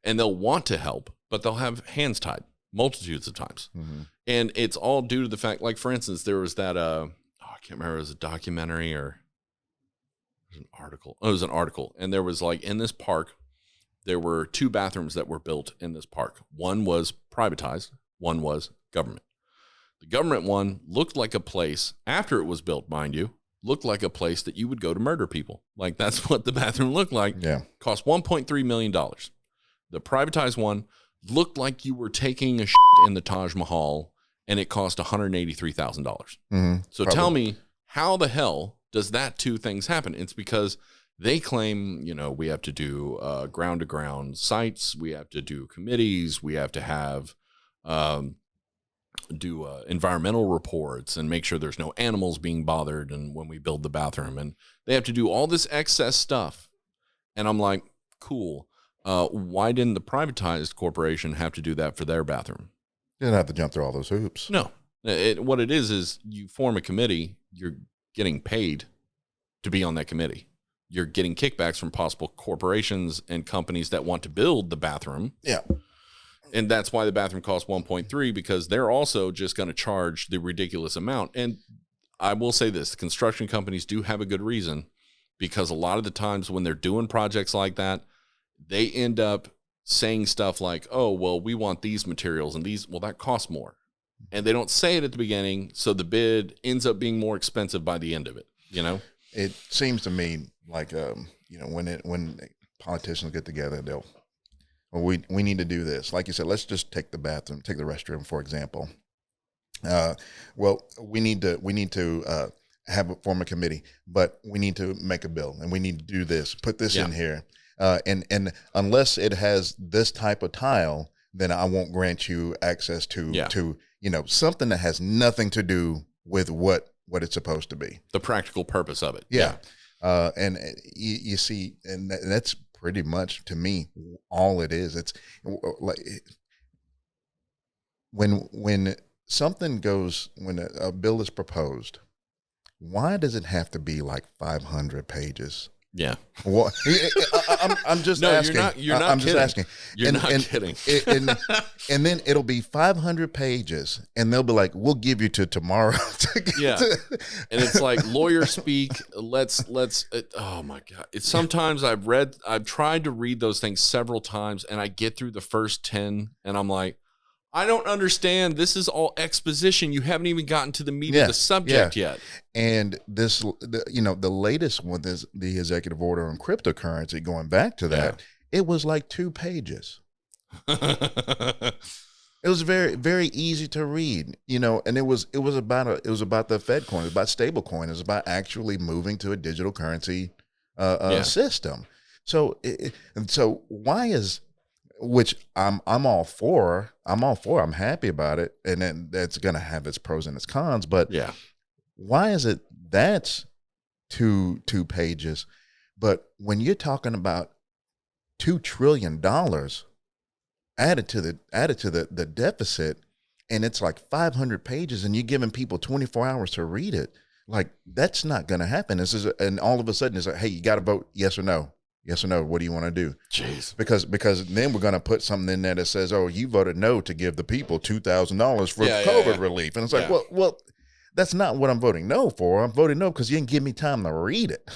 And they'll want to help, but they'll have hands tied multitudes of times. Mm-hmm. And it's all due to the fact – like, for instance, there was that I can't remember if it was a documentary or it was an article. Oh, it was an article. And there was like in this park, there were 2 bathrooms that were built in this park. One was privatized. One was government. The government one looked like a place, after it was built, mind you, looked like a place that you would go to murder people. Like that's what the bathroom looked like. Yeah. Cost $1.3 million. The privatized one looked like you were taking a shit in the Taj Mahal, and it cost $183,000. Mm-hmm. So tell me, how the hell does that 2 things happen? It's because they claim, you know, we have to do ground-to-ground sites, we have to do committees, we have to have do environmental reports and make sure there's no animals being bothered and when we build the bathroom. And they have to do all this excess stuff. And I'm like, cool. Why didn't the privatized corporation have to do that for their bathroom? You didn't have to jump through all those hoops. No. What it is you form a committee, you're getting paid to be on that committee. You're getting kickbacks from possible corporations and companies that want to build the bathroom. Yeah. And that's why the bathroom costs 1.3, because they're also just going to charge the ridiculous amount. And I will say this, construction companies do have a good reason, because a lot of the times when they're doing projects like that, they end up saying stuff like, oh, well, we want these materials and these, well, that costs more. And they don't say it at the beginning, so the bid ends up being more expensive by the end of it, you know? It seems to me like, you know, when politicians get together, we need to do this. Like you said, let's just take the restroom, for example. Well, we need to form a committee, but we need to make a bill, and we need to do this, put this in here. And unless it has this type of tile, then I won't grant you access to, you know, something that has nothing to do with what it's supposed to be. The practical purpose of it. Yeah. And you see, and that's pretty much, to me, all it is. It's like when something goes, when a bill is proposed, why does it have to be like 500 pages? Yeah. Well, I'm just No, asking. You're not I'm kidding. just asking. You're not kidding. And then it'll be 500 pages, and they'll be like, "We'll give you to tomorrow." Yeah. And it's like lawyer speak. Let's. Oh my God! It's sometimes I've tried to read those things several times, and I get through the first 10, and I'm like, I don't understand. This is all exposition. You haven't even gotten to the meat of the subject yet. And the latest one is the executive order on cryptocurrency. Going back to that, it was like 2 pages. It was very, very easy to read, and it was about the Fed coin, it was about stable coin, it was about actually moving to a digital currency system. So why is, which I'm all for. I'm happy about it, and then that's going to have its pros and its cons. But why is it that's two pages? But when you're talking about $2 trillion added to the deficit, and it's like 500 pages, and you're giving people 24 hours to read it, like that's not going to happen. And all of a sudden it's like, hey, you got to vote yes or no. Yes or no? What do you want to do? Jeez. Because then we're going to put something in there that says, oh, you voted no to give the people $2,000 for COVID relief. And it's like, well, that's not what I'm voting no for. I'm voting no because you didn't give me time to read it,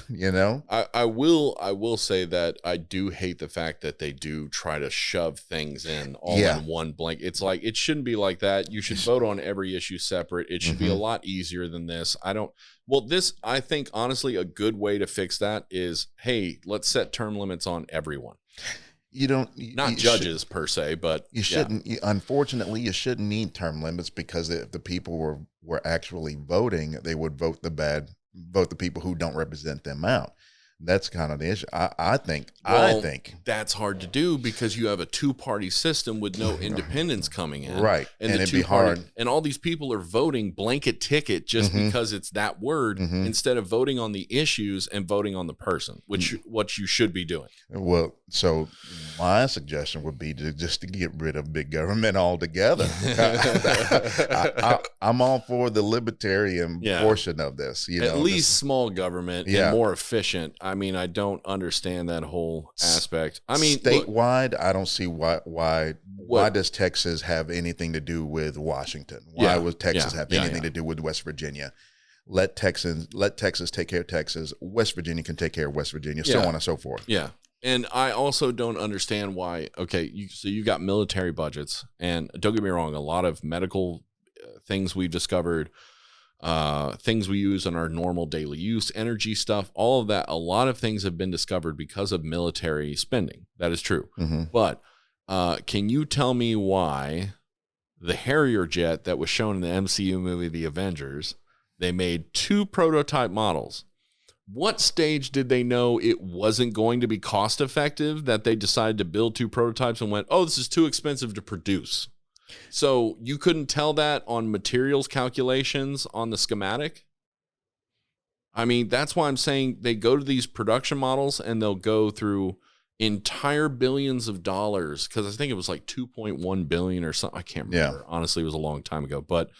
I will say that I do hate the fact that they do try to shove things in all in one blank. It's like, it shouldn't be like that. You should vote on every issue separate. It should be a lot easier than this. I think honestly, a good way to fix that is, hey, let's set term limits on everyone. Not judges per se, but you shouldn't. Unfortunately, you shouldn't need term limits, because if the people were actually voting, they would vote the people who don't represent them out. That's kind of the issue. I think that's hard to do because you have a 2-party system with no independents coming in. Right. And it'd be hard. And all these people are voting blanket ticket just because it's that word, instead of voting on the issues and voting on the person, which what you should be doing. Well, so my suggestion would be to get rid of big government altogether. I'm all for the libertarian portion of this. At least small government and more efficient. I mean, I don't understand that whole aspect. I mean, statewide, I don't see why does Texas have anything to do with Washington? Why would Texas have anything to do with West Virginia? Let Texas take care of Texas. West Virginia can take care of West Virginia, so on and so forth. Yeah. And I also don't understand why, so you got military budgets, and don't get me wrong, a lot of medical things we've discovered, things we use in our normal daily use, energy stuff, all of that, a lot of things have been discovered because of military spending. That is true. But can you tell me why the Harrier jet that was shown in the MCU movie The Avengers, they made 2 prototype models? What stage did they know it wasn't going to be cost effective that they decided to build 2 prototypes and went, oh, this is too expensive to produce? So you couldn't tell that on materials calculations on the schematic? I mean, that's why I'm saying they go to these production models and they'll go through entire billions of dollars, because I think it was like 2.1 billion or something. I can't remember. Honestly, it was a long time ago, but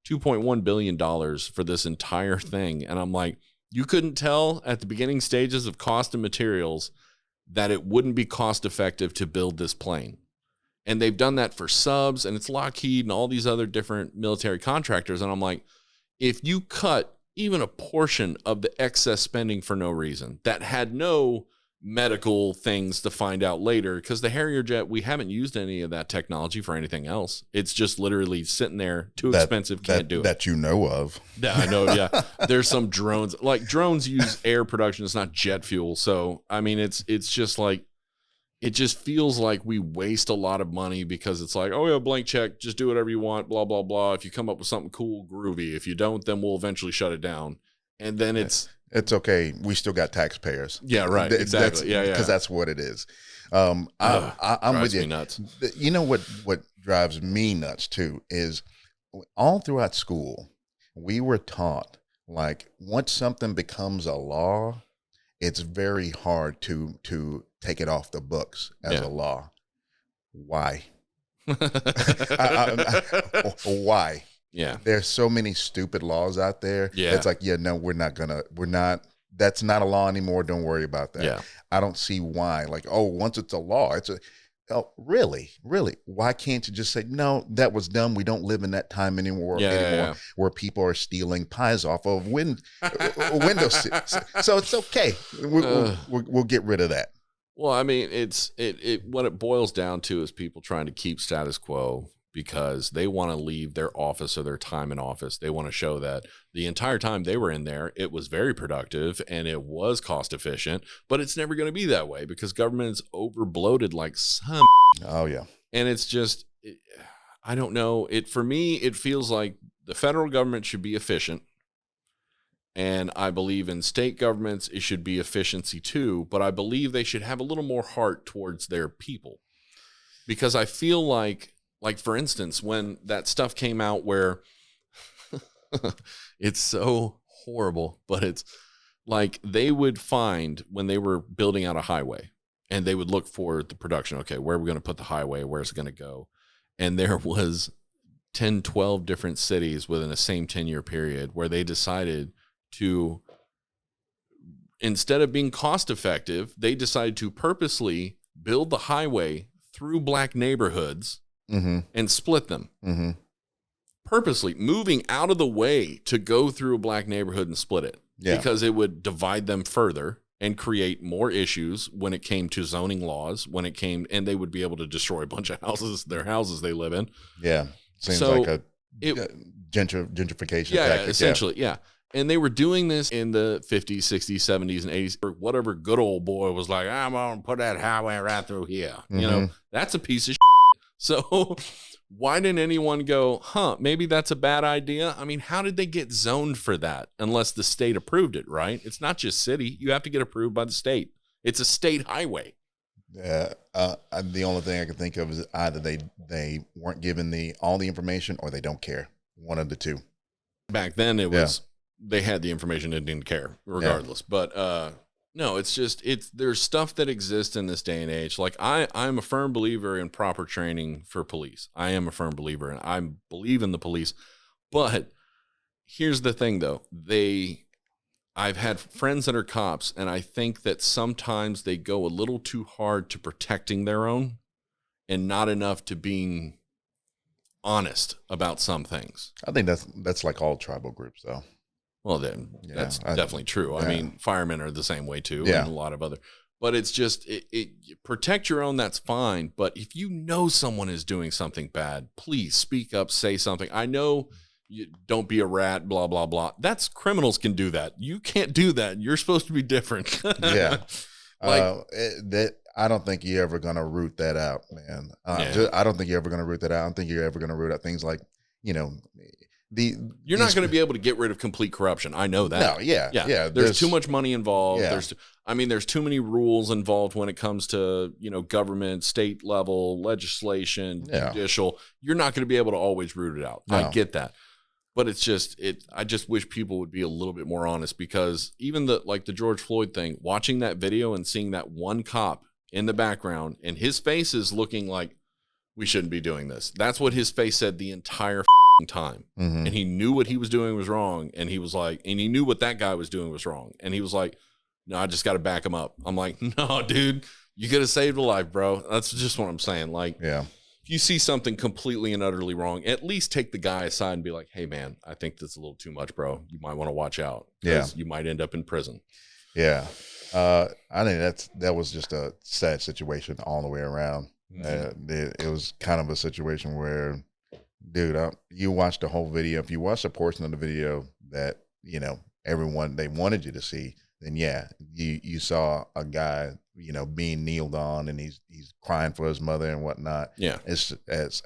$2.1 billion for this entire thing. And I'm like, you couldn't tell at the beginning stages of cost and materials that it wouldn't be cost effective to build this plane. And they've done that for subs, and it's Lockheed and all these other different military contractors. And I'm like, if you cut even a portion of the excess spending for no reason, that had no medical things to find out later, because the Harrier jet, we haven't used any of that technology for anything else. It's just literally sitting there, too expensive, can't do it. That you know of. Yeah, I know, yeah. There's some drones. Like, drones use air production. It's not jet fuel. So, I mean, it's just like, it just feels like we waste a lot of money because it's like, oh, yeah, blank check, just do whatever you want, blah, blah, blah. If you come up with something cool, groovy. If you don't, then we'll eventually shut it down. And then it's okay. We still got taxpayers. Yeah, right. Exactly. Because that's what it is. I'm with you. Nuts. You know what drives me nuts too is all throughout school, we were taught, like, once something becomes a law, it's very hard to take it off the books as a law. Why? Why? Yeah. There's so many stupid laws out there. Yeah. It's like, we're not that's not a law anymore. Don't worry about that. Yeah. I don't see why. Like, oh, once it's a law, it's a. Oh, really? Really? Why can't you just say, no, that was dumb. We don't live in that time anymore, where people are stealing pies off of windows. So it's okay. We'll get rid of that. Well, I mean, what it boils down to is people trying to keep status quo because they want to leave their office or their time in office. They want to show that the entire time they were in there, it was very productive and it was cost efficient, but it's never going to be that way because government is over bloated like some. Oh, yeah. And it's just, I don't know. For me, it feels like the federal government should be efficient. And I believe in state governments, it should be efficiency too, but I believe they should have a little more heart towards their people. Because I feel like for instance, when that stuff came out where it's so horrible, but it's like they would find when they were building out a highway and they would look for the production. Okay, where are we going to put the highway? Where's it going to go? And there was 10, 12 different cities within the same 10-year period where they decided to, instead of being cost effective, they decided to purposely build the highway through black neighborhoods and split them. Purposely moving out of the way to go through a black neighborhood and split it because it would divide them further and create more issues when it came to zoning laws, and they would be able to destroy a bunch of their houses they live in. Yeah. Seems like a gentrification tactic. Essentially. Yeah. And they were doing this in the 50s, 60s, 70s, and 80s. Or whatever good old boy was like, I'm going to put that highway right through here. You know, that's a piece of shit. So why didn't anyone go, maybe that's a bad idea? I mean, how did they get zoned for that unless the state approved it, right? It's not just city. You have to get approved by the state. It's a state highway. Yeah. The only thing I can think of is either they weren't given all the information or they don't care. One of the two. Back then it was... They had the information and didn't care regardless. But no, it's just, there's stuff that exists in this day and age. Like I'm a firm believer in proper training for police. I am a firm believer and I believe in the police. But here's the thing though. I've had friends that are cops and I think that sometimes they go a little too hard to protecting their own and not enough to being honest about some things. I think that's like all tribal groups though. Well, then that's definitely true. Yeah. I mean, firemen are the same way too, and a lot of other. But it's just protect your own. That's fine. But if you know someone is doing something bad, please speak up, say something. I know you don't be a rat, blah blah blah. That's criminals can do that. You can't do that. You're supposed to be different. Yeah, I don't think you're ever gonna root that out, man. I don't think you're ever gonna root that out. I don't think you're ever gonna root out things like you're not going to be able to get rid of complete corruption. I know that. No, yeah. There's too much money involved. Yeah. There's too many rules involved when it comes to, government, state level, legislation, judicial. You're not going to be able to always root it out. No. I get that. But it's just, I just wish people would be a little bit more honest because even the George Floyd thing, watching that video and seeing that one cop in the background and his face is looking like we shouldn't be doing this. That's what his face said the entire time. And he knew what he was doing was wrong. And he was like, and he knew what that guy was doing was wrong. And he was like, no, I just got to back him up. I'm like, no, dude, you could have saved a life, bro. That's just what I'm saying. Like, if you see something completely and utterly wrong, at least take the guy aside and be like, hey man, I think that's a little too much, bro. You might want to watch out. You might end up in prison. Yeah. I think that was just a sad situation all the way around. It was kind of a situation where, dude, you watched the whole video. If you watched a portion of the video that, everyone, they wanted you to see, then you saw a guy, being kneeled on and he's crying for his mother and whatnot. Yeah. It's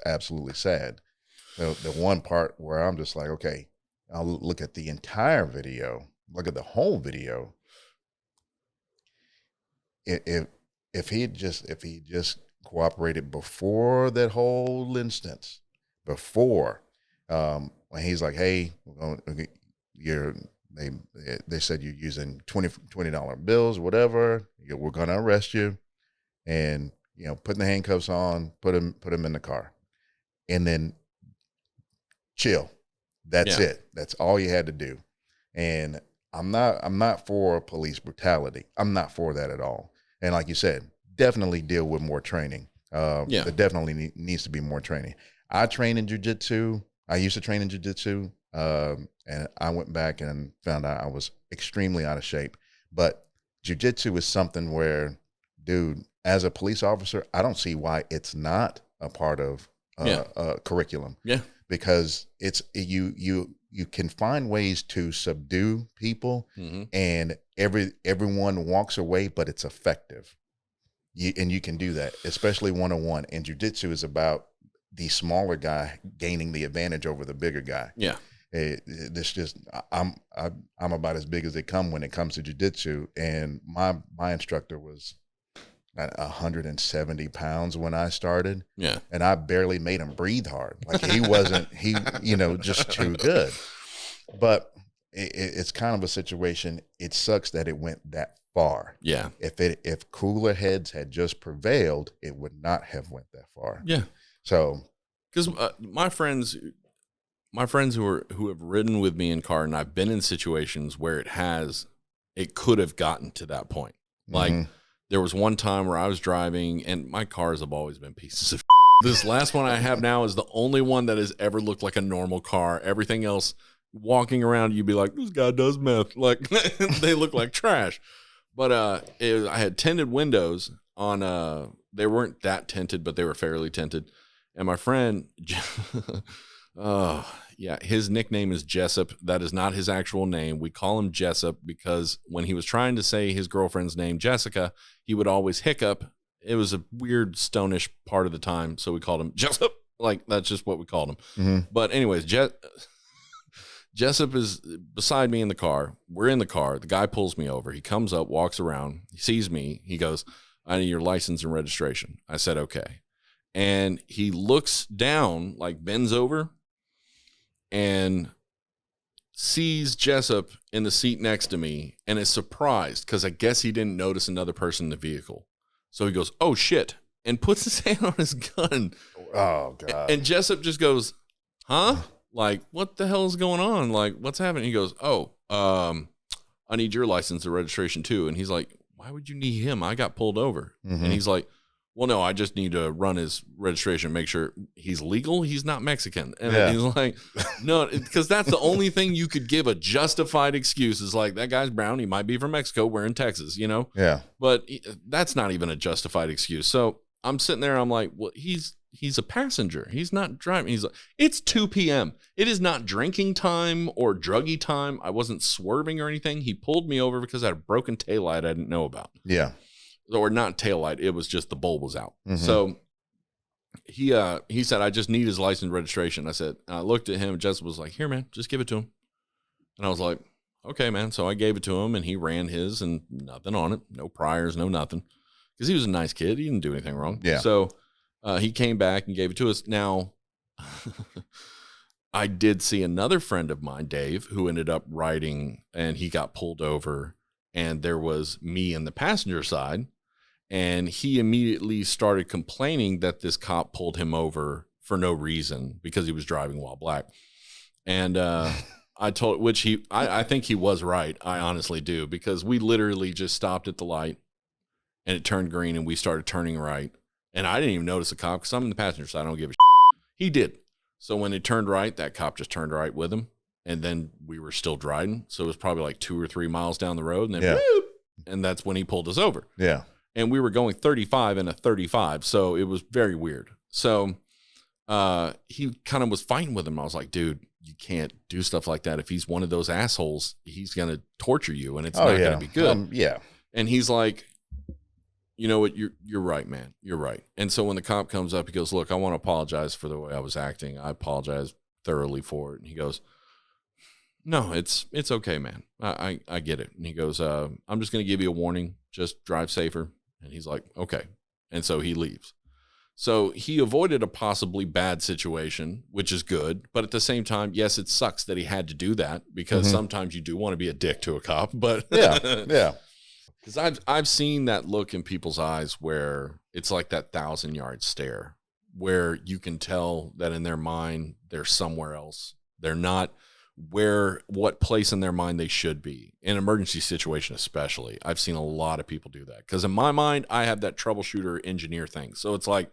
absolutely sad. So the one part where I'm just like, okay, I'll look at the entire video, look at the whole video. If he just cooperated before that whole instance, when he's like, hey, they said you're using $20 bills, whatever, we're going to arrest you, and putting the handcuffs on, put him in the car, and then chill. That's it. That's all you had to do. And I'm not for police brutality. I'm not for that at all. And like you said, definitely deal with more training. There definitely needs to be more training. I train in jiu-jitsu. I used to train in jiu-jitsu. And I went back and found out I was extremely out of shape. But jiu-jitsu is something where, dude, as a police officer, I don't see why it's not a part of curriculum. Yeah. Because you can find ways to subdue people, and everyone walks away, but it's effective. And you can do that, especially one-on-one. And jiu-jitsu is about the smaller guy gaining the advantage over the bigger guy. Yeah. I'm about as big as they come when it comes to jiu-jitsu. And my instructor was 170 pounds when I started. Yeah. And I barely made him breathe hard. Like he wasn't, just too good. But it's kind of a situation. It sucks that it went that far. Yeah. If cooler heads had just prevailed, it would not have went that far. Yeah. So, because my friends who have ridden with me in car, and I've been in situations where it could have gotten to that point. Like there was one time where I was driving, and my cars have always been pieces of this last one I have now is the only one that has ever looked like a normal car. Everything else, walking around, you'd be like, this guy does meth. Like they look like trash. But I had tinted windows on, they weren't that tinted, but they were fairly tinted. And my friend, his nickname is Jessup. That is not his actual name. We call him Jessup because when he was trying to say his girlfriend's name, Jessica, he would always hiccup. It was a weird stonish part of the time, so we called him Jessup. Like, that's just what we called him. But anyways, Jessup is beside me in the car. We're in the car. The guy pulls me over. He comes up, walks around. He sees me. He goes, I need your license and registration. I said, okay. And he looks down, like bends over, and sees Jessup in the seat next to me and is surprised because I guess he didn't notice another person in the vehicle. So he goes, oh, shit, and puts his hand on his gun. Oh, God. And Jessup just goes, huh? Like, what the hell is going on? Like, what's happening? He goes, oh, I need your license and registration too. And he's like, why would you need him? I got pulled over. And he's like, well, no, I just need to run his registration, make sure he's legal. He's not Mexican. And he's like, no, because that's the only thing you could give a justified excuse is like, that guy's brown. He might be from Mexico. We're in Texas, Yeah. But that's not even a justified excuse. So I'm sitting there. I'm like, well, he's a passenger. He's not driving. He's like, it's 2 p.m. It is not drinking time or druggy time. I wasn't swerving or anything. He pulled me over because I had a broken taillight I didn't know about. Yeah. Or not taillight, it was just the bulb was out. So he said, I just need his license and registration. I said, I looked at him, Jessica was like, here, man, just give it to him. And I was like, okay, man. So I gave it to him and he ran his and nothing on it. No priors, no nothing. Because he was a nice kid. He didn't do anything wrong. Yeah. So he came back and gave it to us. Now, I did see another friend of mine, Dave, who ended up riding and he got pulled over. And there was me in the passenger side. And he immediately started complaining that this cop pulled him over for no reason because he was driving while black. And I think he was right. I honestly do, because we literally just stopped at the light and it turned green and we started turning right. And I didn't even notice the cop because I'm in the passenger side. I don't give a shit. He did. So when it turned right, that cop just turned right with him. And then we were still driving. So it was probably like 2 or 3 miles down the road. And then, whoop, and that's when he pulled us over. Yeah. And we were going 35 in a 35. So it was very weird. So he kind of was fighting with him. I was like, dude, you can't do stuff like that. If he's one of those assholes, he's going to torture you and it's not going to be good. Yeah. And he's like, you know what? You're right, man. You're right. And so when the cop comes up, he goes, look, I want to apologize for the way I was acting. I apologize thoroughly for it. And he goes, no, it's okay, man. I get it. And he goes, I'm just going to give you a warning. Just drive safer. And he's like, okay. And so he leaves. So he avoided a possibly bad situation, which is good. But at the same time, yes, it sucks that he had to do that because sometimes you do want to be a dick to a cop. But yeah. Because I've seen that look in people's eyes where it's like that 1,000-yard stare where you can tell that in their mind, they're somewhere else. They're not what place in their mind they should be in an emergency situation, especially. I've seen a lot of people do that because in my mind, I have that troubleshooter engineer thing. So it's like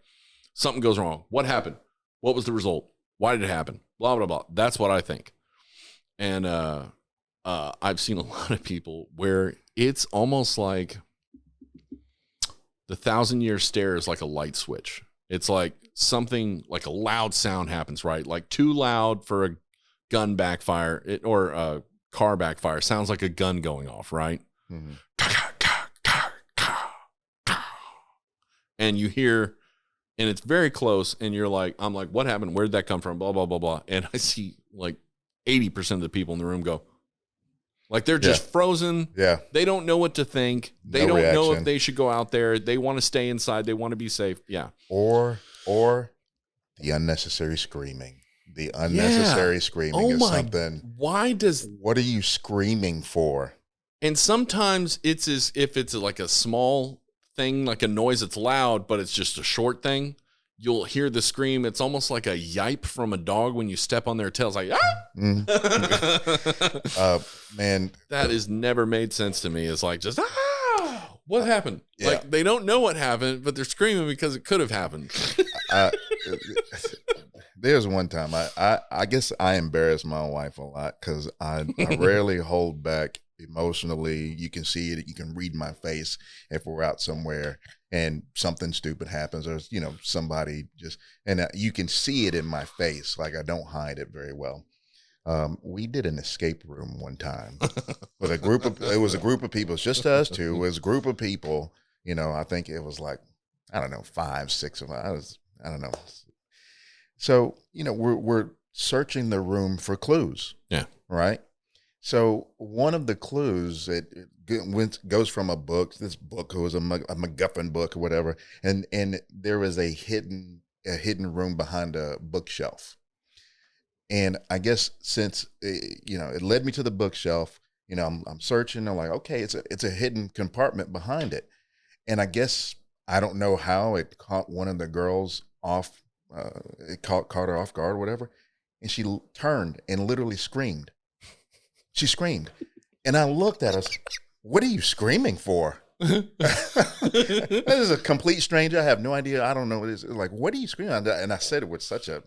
something goes wrong. What happened? What was the result? Why did it happen? Blah, blah, blah. That's what I think. And I've seen a lot of people where it's almost like the 1,000-year stare is like a light switch. It's like something like a loud sound happens, right? Like too loud for a gun backfire or a car backfire. Sounds like a gun going off, right? Mm-hmm. And you hear, and it's very close, and you're like, I'm like, what happened? Where did that come from? Blah, blah, blah, blah. And I see like 80% of the people in the room go, like they're just frozen. Yeah. They don't know what to think. They don't know if they should go out there. They want to stay inside. They want to be safe. Yeah. Or the unnecessary screaming. The unnecessary screaming is something. What are you screaming for? And sometimes it's as if it's like a small thing, like a noise that's loud, but it's just a short thing. You'll hear the scream. It's almost like a yipe from a dog when you step on their tail. It's like, ah! Man. That has never made sense to me. It's like, just, ah! What happened? Yeah. Like, they don't know what happened, but they're screaming because it could have happened. There's one time I guess I embarrass my wife a lot because I rarely hold back emotionally. You can see it. You can read my face if we're out somewhere and something stupid happens, or somebody just, and you can see it in my face. Like I don't hide it very well. We did an escape room one time with a group of. It was a group of people. It's just us two. It was a group of people. I think it was like 5, 6 of us. I don't know. So we're searching the room for clues. Yeah. Right. So one of the clues goes from a book. This book was a MacGuffin book or whatever, and there was a hidden room behind a bookshelf. And I guess since it led me to the bookshelf, I'm searching. I'm like, okay, it's a hidden compartment behind it, and I guess I don't know how it caught one of the girls off. It caught her off guard or whatever, and she turned and literally screamed. She screamed, and I looked at us. What are you screaming for? This is a complete stranger. I have no idea. I don't know what it is. Like, what are you screaming? And I said it with such a.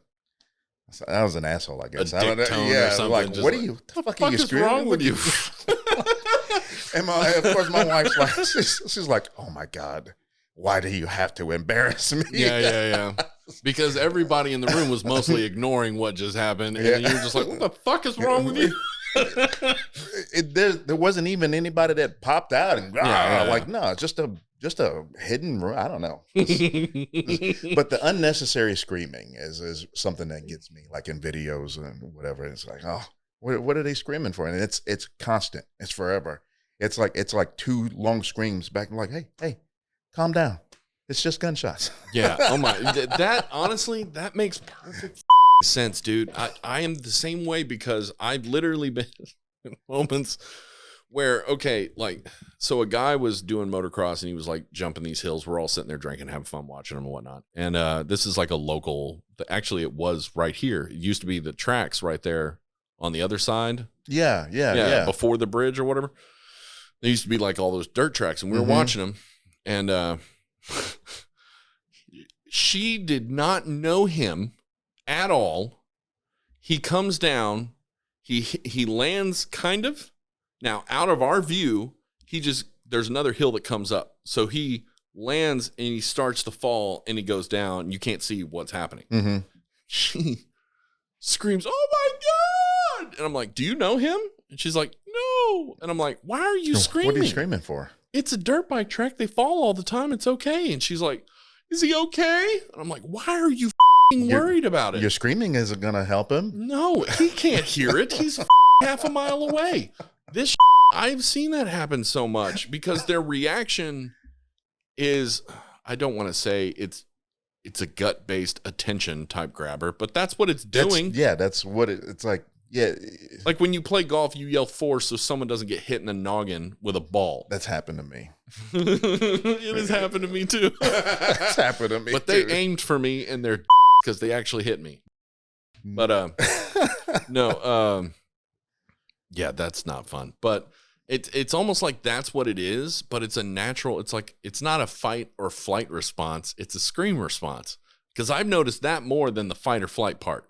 I was an asshole, I guess. A dick tone or something. Like, what are you? The fuck are you screaming? What's wrong with you? And of course, my wife's like, she's like, oh my God, why do you have to embarrass me? Yeah. Because everybody in the room was mostly ignoring what just happened, and you're just like, what the fuck is wrong with you? There wasn't even anybody that popped out and like, no, just a hidden room. I don't know. But the unnecessary screaming is something that gets me, like in videos and whatever. It's like, oh, what are they screaming for? And it's constant. It's forever. It's like 2 long screams back. I'm like, hey, calm down. It's just gunshots. Yeah. Oh my. That honestly, that makes perfect sense, dude. I am the same way because I've literally been in moments where, so a guy was doing motocross and he was like jumping these hills. We're all sitting there drinking, having fun watching him and whatnot. And this is like a local, actually it was right here. It used to be the tracks right there on the other side. Yeah. Before the bridge or whatever. There used to be like all those dirt tracks and we were watching them. And she did not know him at all. He comes down, he lands kind of now out of our view. There's another hill that comes up. So he lands and he starts to fall and he goes down and you can't see what's happening. Mm-hmm. She screams, oh my God. And I'm like, do you know him? And she's like, no. And I'm like, why are you screaming? What are you screaming for? It's a dirt bike track. They fall all the time. It's okay. And she's like, is he okay? And I'm like, why are you worried about it? Your screaming isn't going to help him. No, he can't hear it. He's half a mile away. This I've seen that happen so much because their reaction is, I don't want to say it's a gut-based attention type grabber, but that's what it's doing. That's what it's like. Yeah. Like when you play golf, you yell force so someone doesn't get hit in the noggin with a ball. That's happened to me. It has happened to me too. That's happened to me. But they aimed for me and they're because they actually hit me. But no, Yeah, that's not fun. But it's almost like that's what it is, but it's a natural, it's like, it's not a fight or flight response. It's a scream response. Because I've noticed that more than the fight or flight part.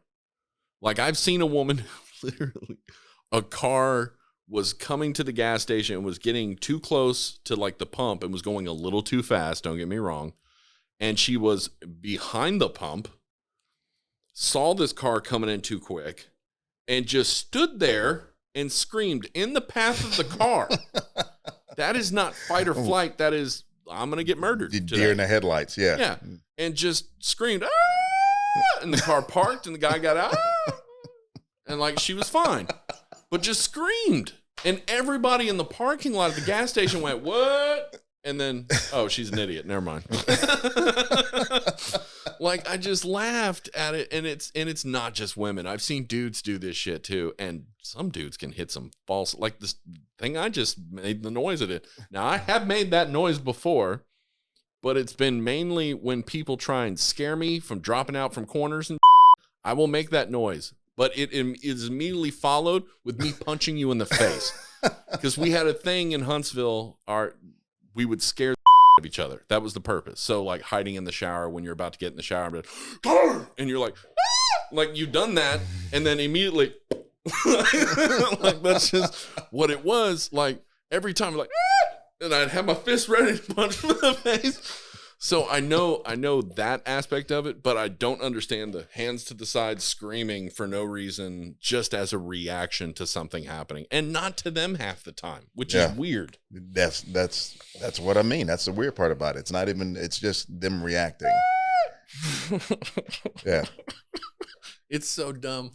Like I've seen a woman literally, a car was coming to the gas station and was getting too close to like the pump and was going a little too fast. Don't get me wrong. And she was behind the pump, saw this car coming in too quick, and just stood there and screamed in the path of the car. That is not fight or flight. That is, I'm going to get murdered today. Deer in the headlights, yeah. Yeah. And just screamed, ah! And the car parked and the guy got out. And like, she was fine. But just screamed. And everybody in the parking lot at the gas station went, what? And then, oh, she's an idiot. Never mind. Like, I just laughed at it. And it's not just women. I've seen dudes do this shit too. And some dudes can hit some false, like this thing I just made the noise of it. Now, I have made that noise before, but it's been mainly when people try and scare me from dropping out from corners and I will make that noise. But it is immediately followed with me punching you in the face. Because we had a thing in Huntsville, we would scare the of each other. That was the purpose. So like hiding in the shower when you're about to get in the shower, and you're like, ah! Like you've done that, and then immediately, like that's just what it was. Like every time, like, ah! And I'd have my fist ready to punch him in the face. So I know that aspect of it, but I don't understand the hands to the side screaming for no reason, just as a reaction to something happening, and not to them half the time, which is weird. That's what I mean. That's the weird part about it. It's not even. It's just them reacting. Yeah. It's so dumb.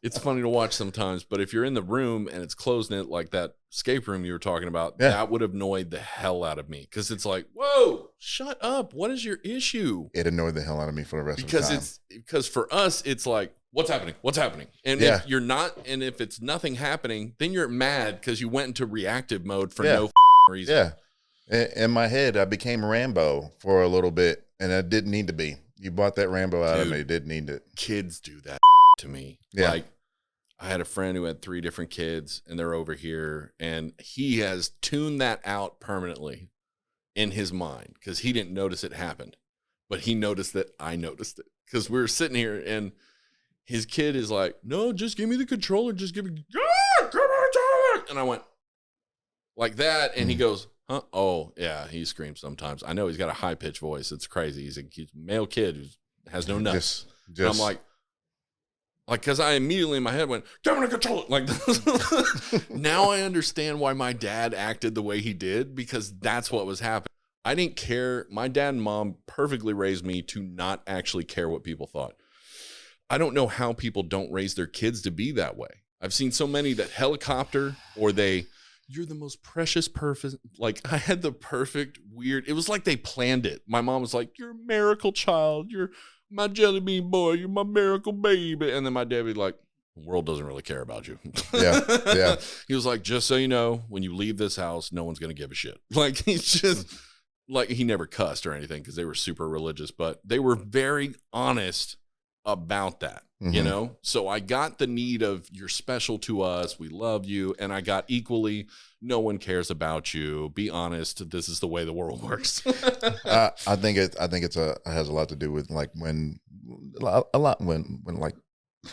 It's funny to watch sometimes, but if you're in the room and it's closed in it, like that escape room you were talking about, that would have annoyed the hell out of me. Because it's like, whoa, shut up. What is your issue? It annoyed the hell out of me for the rest of the time. Because for us, it's like, what's happening? What's happening? And if you're not, and if it's nothing happening, then you're mad because you went into reactive mode for no reason. Yeah. In my head, I became Rambo for a little bit, and I didn't need to be. You bought that Rambo out of me. Didn't need it. Kids do that to me. Yeah. Like, I had a friend who had 3 different kids, and they're over here, and he has tuned that out permanently in his mind because he didn't notice it happened, but he noticed that I noticed it because we were sitting here, and his kid is like, "No, just give me the controller. Just give me, give me the controller." And I went like that, and he goes, "Huh? Oh, yeah." He screams sometimes. I know he's got a high pitched voice. It's crazy. He's a male kid who has no nuts. And I'm like, because I immediately in my head went, "Give me the controller." Like, now I understand why my dad acted the way he did, because that's what was happening. I didn't care. My dad and mom perfectly raised me to not actually care what people thought. I don't know how people don't raise their kids to be that way. I've seen so many that helicopter, or you're the most precious, perfect. Like, I had the perfect weird. It was like they planned it. My mom was like, "You're a miracle child. You're my jelly bean boy. You're my miracle baby." And then my dad would be like, "The world doesn't really care about you." Yeah. He was like, "Just so you know, when you leave this house, no one's going to give a shit." Like, he's just like, he never cussed or anything because they were super religious, but they were very honest about that, you know? So I got the need of, you're special to us. We love you. And I got equally, no one cares about you. Be honest. This is the way the world works. I think it has a lot to do with like when like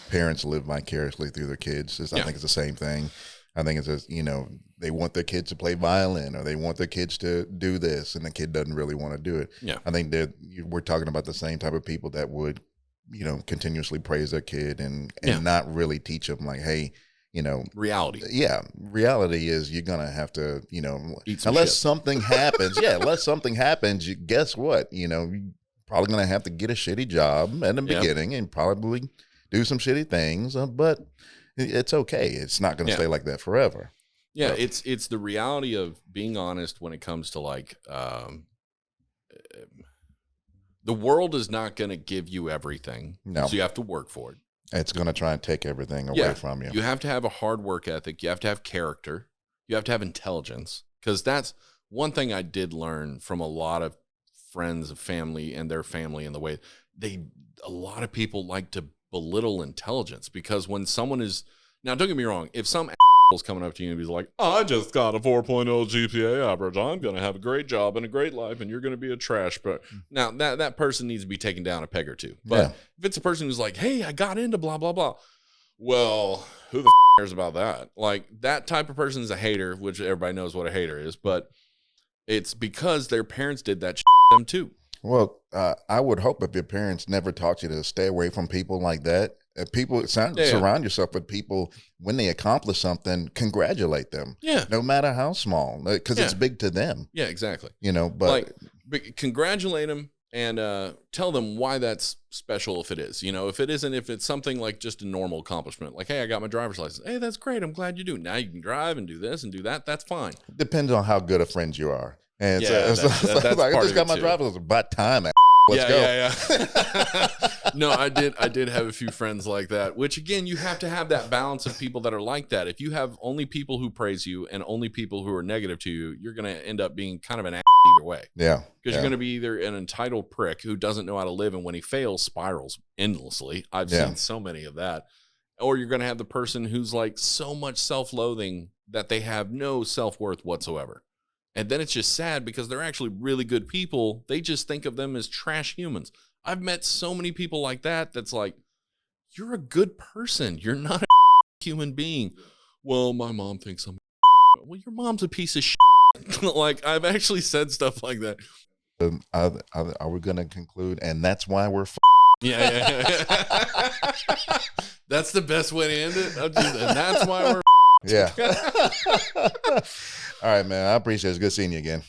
parents live vicariously through their kids. I think it's the same thing. I think it's just, they want their kids to play violin, or they want their kids to do this, and the kid doesn't really want to do it. Yeah. I think that we're talking about the same type of people that would, continuously praise their kid and not really teach them, like, hey, reality. Yeah. Reality is you're going to have to, unless something happens. Unless something happens, guess what? You're probably going to have to get a shitty job in the beginning and probably do some shitty things, but it's okay. It's not going to stay like that forever. Yeah. So. It's the reality of being honest when it comes to like, the world is not going to give you everything. No. So you have to work for it. It's going to try and take everything away from you. You have to have a hard work ethic. You have to have character. You have to have intelligence. Because that's one thing I did learn from a lot of friends of family and their family, and the way a lot of people like to belittle intelligence, because when someone is, Now, don't get me wrong. If some asshole's coming up to you and he's like, I just got a 4.0 GPA average. I'm going to have a great job and a great life, and you're going to be a trash. But now that person needs to be taken down a peg or two. But if it's a person who's like, hey, I got into blah, blah, blah. Well, who the cares about that? Like, that type of person is a hater, which everybody knows what a hater is. But it's because their parents did that to them too. Well, I would hope if your parents never taught you to stay away from people like that, surround yourself with people when they accomplish something, congratulate them. Yeah. No matter how small, because it's big to them. Yeah, exactly. You know, but congratulate them and tell them why that's special if it is. You know, if it's something like just a normal accomplishment, like, hey, I got my driver's license. Hey, that's great. I'm glad you do. Now you can drive and do this and do that. That's fine. Depends on how good of friends you are. And that's like, I just got my driver's license. About time, let's go. Yeah. No, I did have a few friends like that, which again, you have to have that balance of people that are like that. If you have only people who praise you and only people who are negative to you, you're going to end up being kind of an either way. Yeah. Because you're going to be either an entitled prick who doesn't know how to live, and when he fails, spirals endlessly. I've seen so many of that. Or you're going to have the person who's like so much self-loathing that they have no self-worth whatsoever. And then it's just sad because they're actually really good people. They just think of them as trash humans. I've met so many people like that. That's like, you're a good person. You're not a human being. Well, my mom thinks I'm well, your mom's a piece of shit. Like, I've actually said stuff like that. Are we going to conclude? And that's why we're Yeah. That's the best way to end it. And that's why we're yeah. All right, man. I appreciate it. It's good seeing you again.